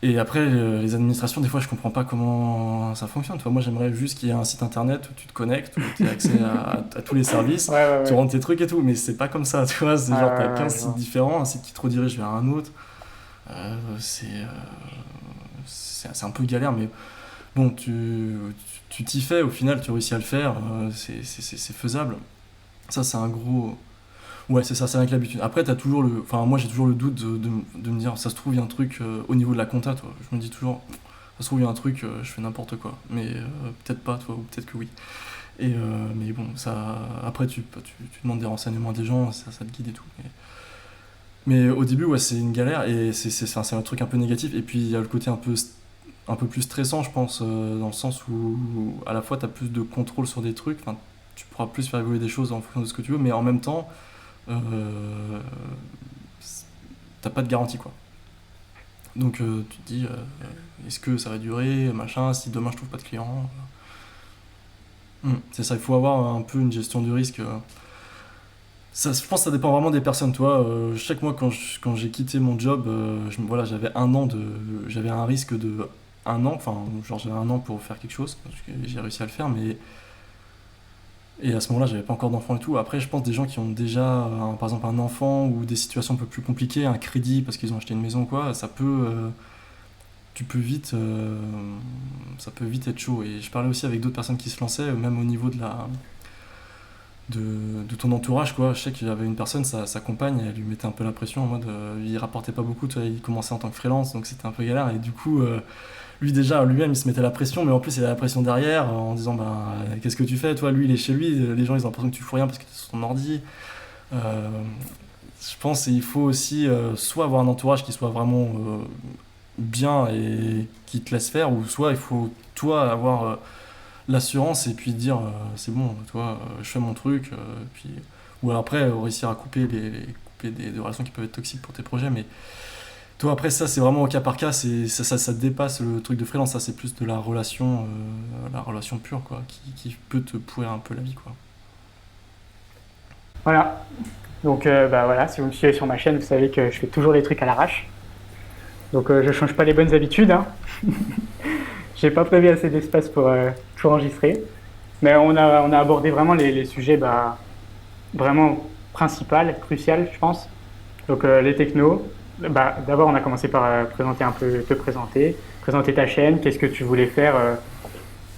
Et après, les administrations, des fois, je comprends pas comment ça fonctionne. Tu vois, moi, j'aimerais juste qu'il y ait un site internet où tu te connectes, où tu as accès à tous les services, Ouais, ouais, tu ouais. rentres tes trucs et tout. Mais c'est pas comme ça, tu vois. C'est Ouais, genre, tu as ouais, 15 ouais, je sites vois. différents, un site qui te redirige vers un autre. C'est un peu galère, mais bon, tu t'y fais. Au final, tu réussis à le faire. C'est faisable. Ça, c'est un gros. Ouais, c'est ça, c'est avec l'habitude. Après, t'as toujours le. Enfin, moi, j'ai toujours le doute de me dire, ça se trouve, il y a un truc au niveau de la compta, toi. Je me dis toujours, ça se trouve, il y a un truc, je fais n'importe quoi. Mais peut-être pas, toi, ou peut-être que oui. Mais bon, ça. Après, tu demandes des renseignements à des gens, ça te guide et tout. Mais au début, ouais, c'est une galère et enfin, c'est un truc un peu négatif. Et puis, il y a le côté un peu plus stressant, je pense, dans le sens où à la fois, t'as plus de contrôle sur des trucs, enfin, tu pourras plus faire évoluer des choses en fonction de ce que tu veux, mais en même temps, euh, t'as pas de garantie quoi. Donc tu te dis, est-ce que ça va durer, machin, si demain je trouve pas de clients. C'est ça, il faut avoir un peu une gestion du risque. Ça, je pense que ça dépend vraiment des personnes, toi. Je sais que moi, quand j'ai quitté mon job, voilà, j'avais un risque de un an, enfin, genre j'avais un an pour faire quelque chose, parce que j'ai réussi à le faire, mais et à ce moment-là, j'avais pas encore d'enfant et tout. Après, je pense des gens qui ont déjà, par exemple, un enfant ou des situations un peu plus compliquées, un crédit parce qu'ils ont acheté une maison ou quoi, tu peux vite, ça peut vite être chaud. Et je parlais aussi avec d'autres personnes qui se lançaient, même au niveau de ton entourage, quoi. Je sais qu'il y avait une personne, sa compagne, elle lui mettait un peu la pression en mode, il rapportait pas beaucoup, tu vois, il commençait en tant que freelance, donc c'était un peu galère. Et du coup, lui déjà, lui-même, il se mettait la pression, mais en plus, il avait la pression derrière en disant, bah, qu'est-ce que tu fais? Toi, lui, il est chez lui, les gens, ils ont l'impression que tu fous rien parce que tu es sur ton ordi. Euh, je pense qu'il faut aussi soit avoir un entourage qui soit vraiment bien et qui te laisse faire, ou soit il faut, toi, avoir l'assurance et puis dire, c'est bon, toi, je fais mon truc, puis. Ou alors après, réussir à couper, couper des relations qui peuvent être toxiques pour tes projets, mais toi, après, ça, c'est vraiment au cas par cas, ça dépasse le truc de freelance, ça, c'est plus de la relation pure, quoi, qui peut te pourrir un peu la vie, quoi. Voilà. Donc, bah voilà, si vous me suivez sur ma chaîne, vous savez que je fais toujours les trucs à l'arrache. Donc, je change pas les bonnes habitudes, hein. J'ai pas prévu assez d'espace pour tout enregistrer. Mais on a abordé vraiment les sujets bah, vraiment principaux, cruciaux, je pense. Donc, les technos. Bah, d'abord, on a commencé par présenter un peu, te présenter, présenter ta chaîne, qu'est-ce que tu voulais faire,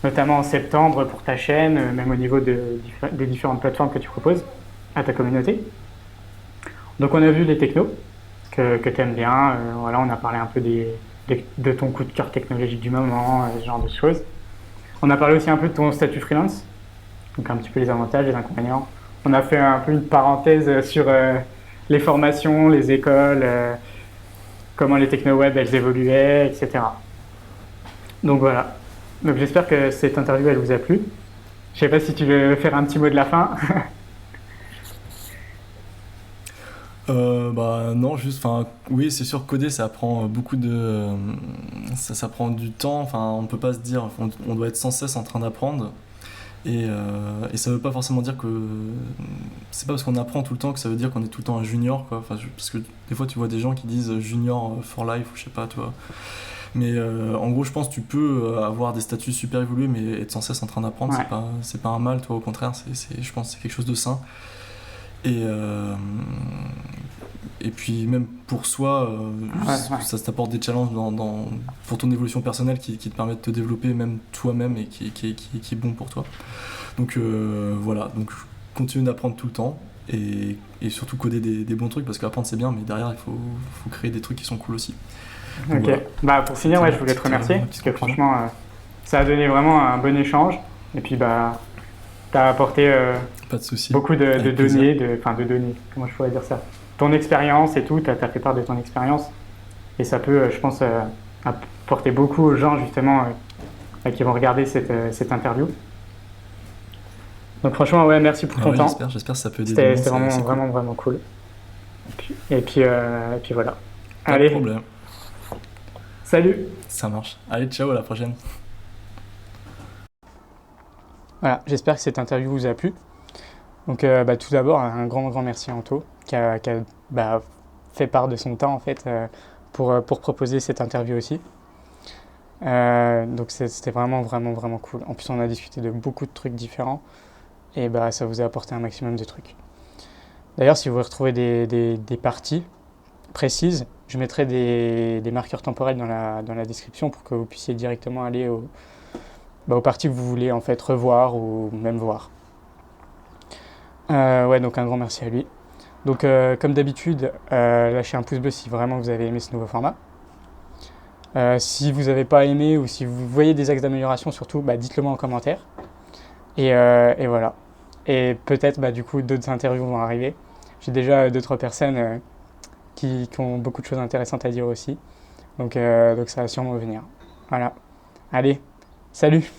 notamment en septembre pour ta chaîne, même au niveau des différentes plateformes que tu proposes à ta communauté. Donc, on a vu les technos que tu aimes bien. Voilà, on a parlé un peu de ton coup de cœur technologique du moment, ce genre de choses. On a parlé aussi un peu de ton statut freelance, donc un petit peu les avantages, les inconvénients. on a fait un peu une parenthèse sur les formations, les écoles, comment les techno-web elles évoluaient, etc. Donc voilà. Donc j'espère que cette interview elle vous a plu. Je sais pas si tu veux faire un petit mot de la fin. Bah non, juste, enfin, oui, c'est sûr, coder, ça prend beaucoup ça prend du temps. Enfin, on peut pas se dire, on doit être sans cesse en train d'apprendre. Et ça veut pas forcément dire que c'est pas parce qu'on apprend tout le temps que ça veut dire qu'on est tout le temps un junior, quoi. Enfin, parce que des fois, tu vois des gens qui disent junior for life ou je sais pas, toi. Mais en gros, je pense que tu peux avoir des statuts super évolués, mais être sans cesse en train d'apprendre, Ouais, c'est pas un mal, toi. Au contraire, je pense que c'est quelque chose de sain. Et, euh, et puis même pour soi, ouais, ouais. ça t'apporte des challenges pour ton évolution personnelle qui te permettent de te développer même toi-même et qui est bon pour toi. Donc voilà, donc continue d'apprendre tout le temps et surtout coder des bons trucs parce qu'apprendre c'est bien, mais derrière faut créer des trucs qui sont cool aussi. Donc Ok. voilà, Bah pour finir, c'était ouais, je voulais te remercier ma parce petite que conclusion. franchement, ça a donné vraiment un bon échange. Et puis bah, t'as apporté Pas de souci, beaucoup de avec plaisir. données, enfin de données. Comment je pourrais dire ça? Ton expérience et tout. T'as fait part de ton expérience et ça peut, je pense, apporter beaucoup aux gens justement qui vont regarder cette interview. Donc franchement, ouais, merci pour Ah ton ouais, temps. j'espère que ça peut aider du C'était monde, vraiment, c'est cool. vraiment, vraiment cool. Et puis voilà. Pas de Allez, problème, salut! ça marche. Allez, ciao, à la prochaine. Voilà, j'espère que cette interview vous a plu. Donc bah, tout d'abord, un grand, grand merci à Anto qui a bah, fait part de son temps en fait pour proposer cette interview aussi. Donc c'était vraiment, vraiment, vraiment cool. En plus, on a discuté de beaucoup de trucs différents et bah, ça vous a apporté un maximum de trucs. D'ailleurs, si vous retrouvez des parties précises, je mettrai des marqueurs temporels dans la description pour que vous puissiez directement aller aux parties que vous voulez en fait revoir ou même voir. Ouais, donc un grand merci à lui. Donc comme d'habitude, lâchez un pouce bleu si vraiment vous avez aimé ce nouveau format. Si vous n'avez pas aimé ou si vous voyez des axes d'amélioration surtout, bah, dites-le moi en commentaire. Et voilà. Et peut-être bah, du coup d'autres interviews vont arriver. J'ai déjà 2-3 personnes qui ont beaucoup de choses intéressantes à dire aussi. Donc ça va sûrement venir. Voilà. Allez, salut!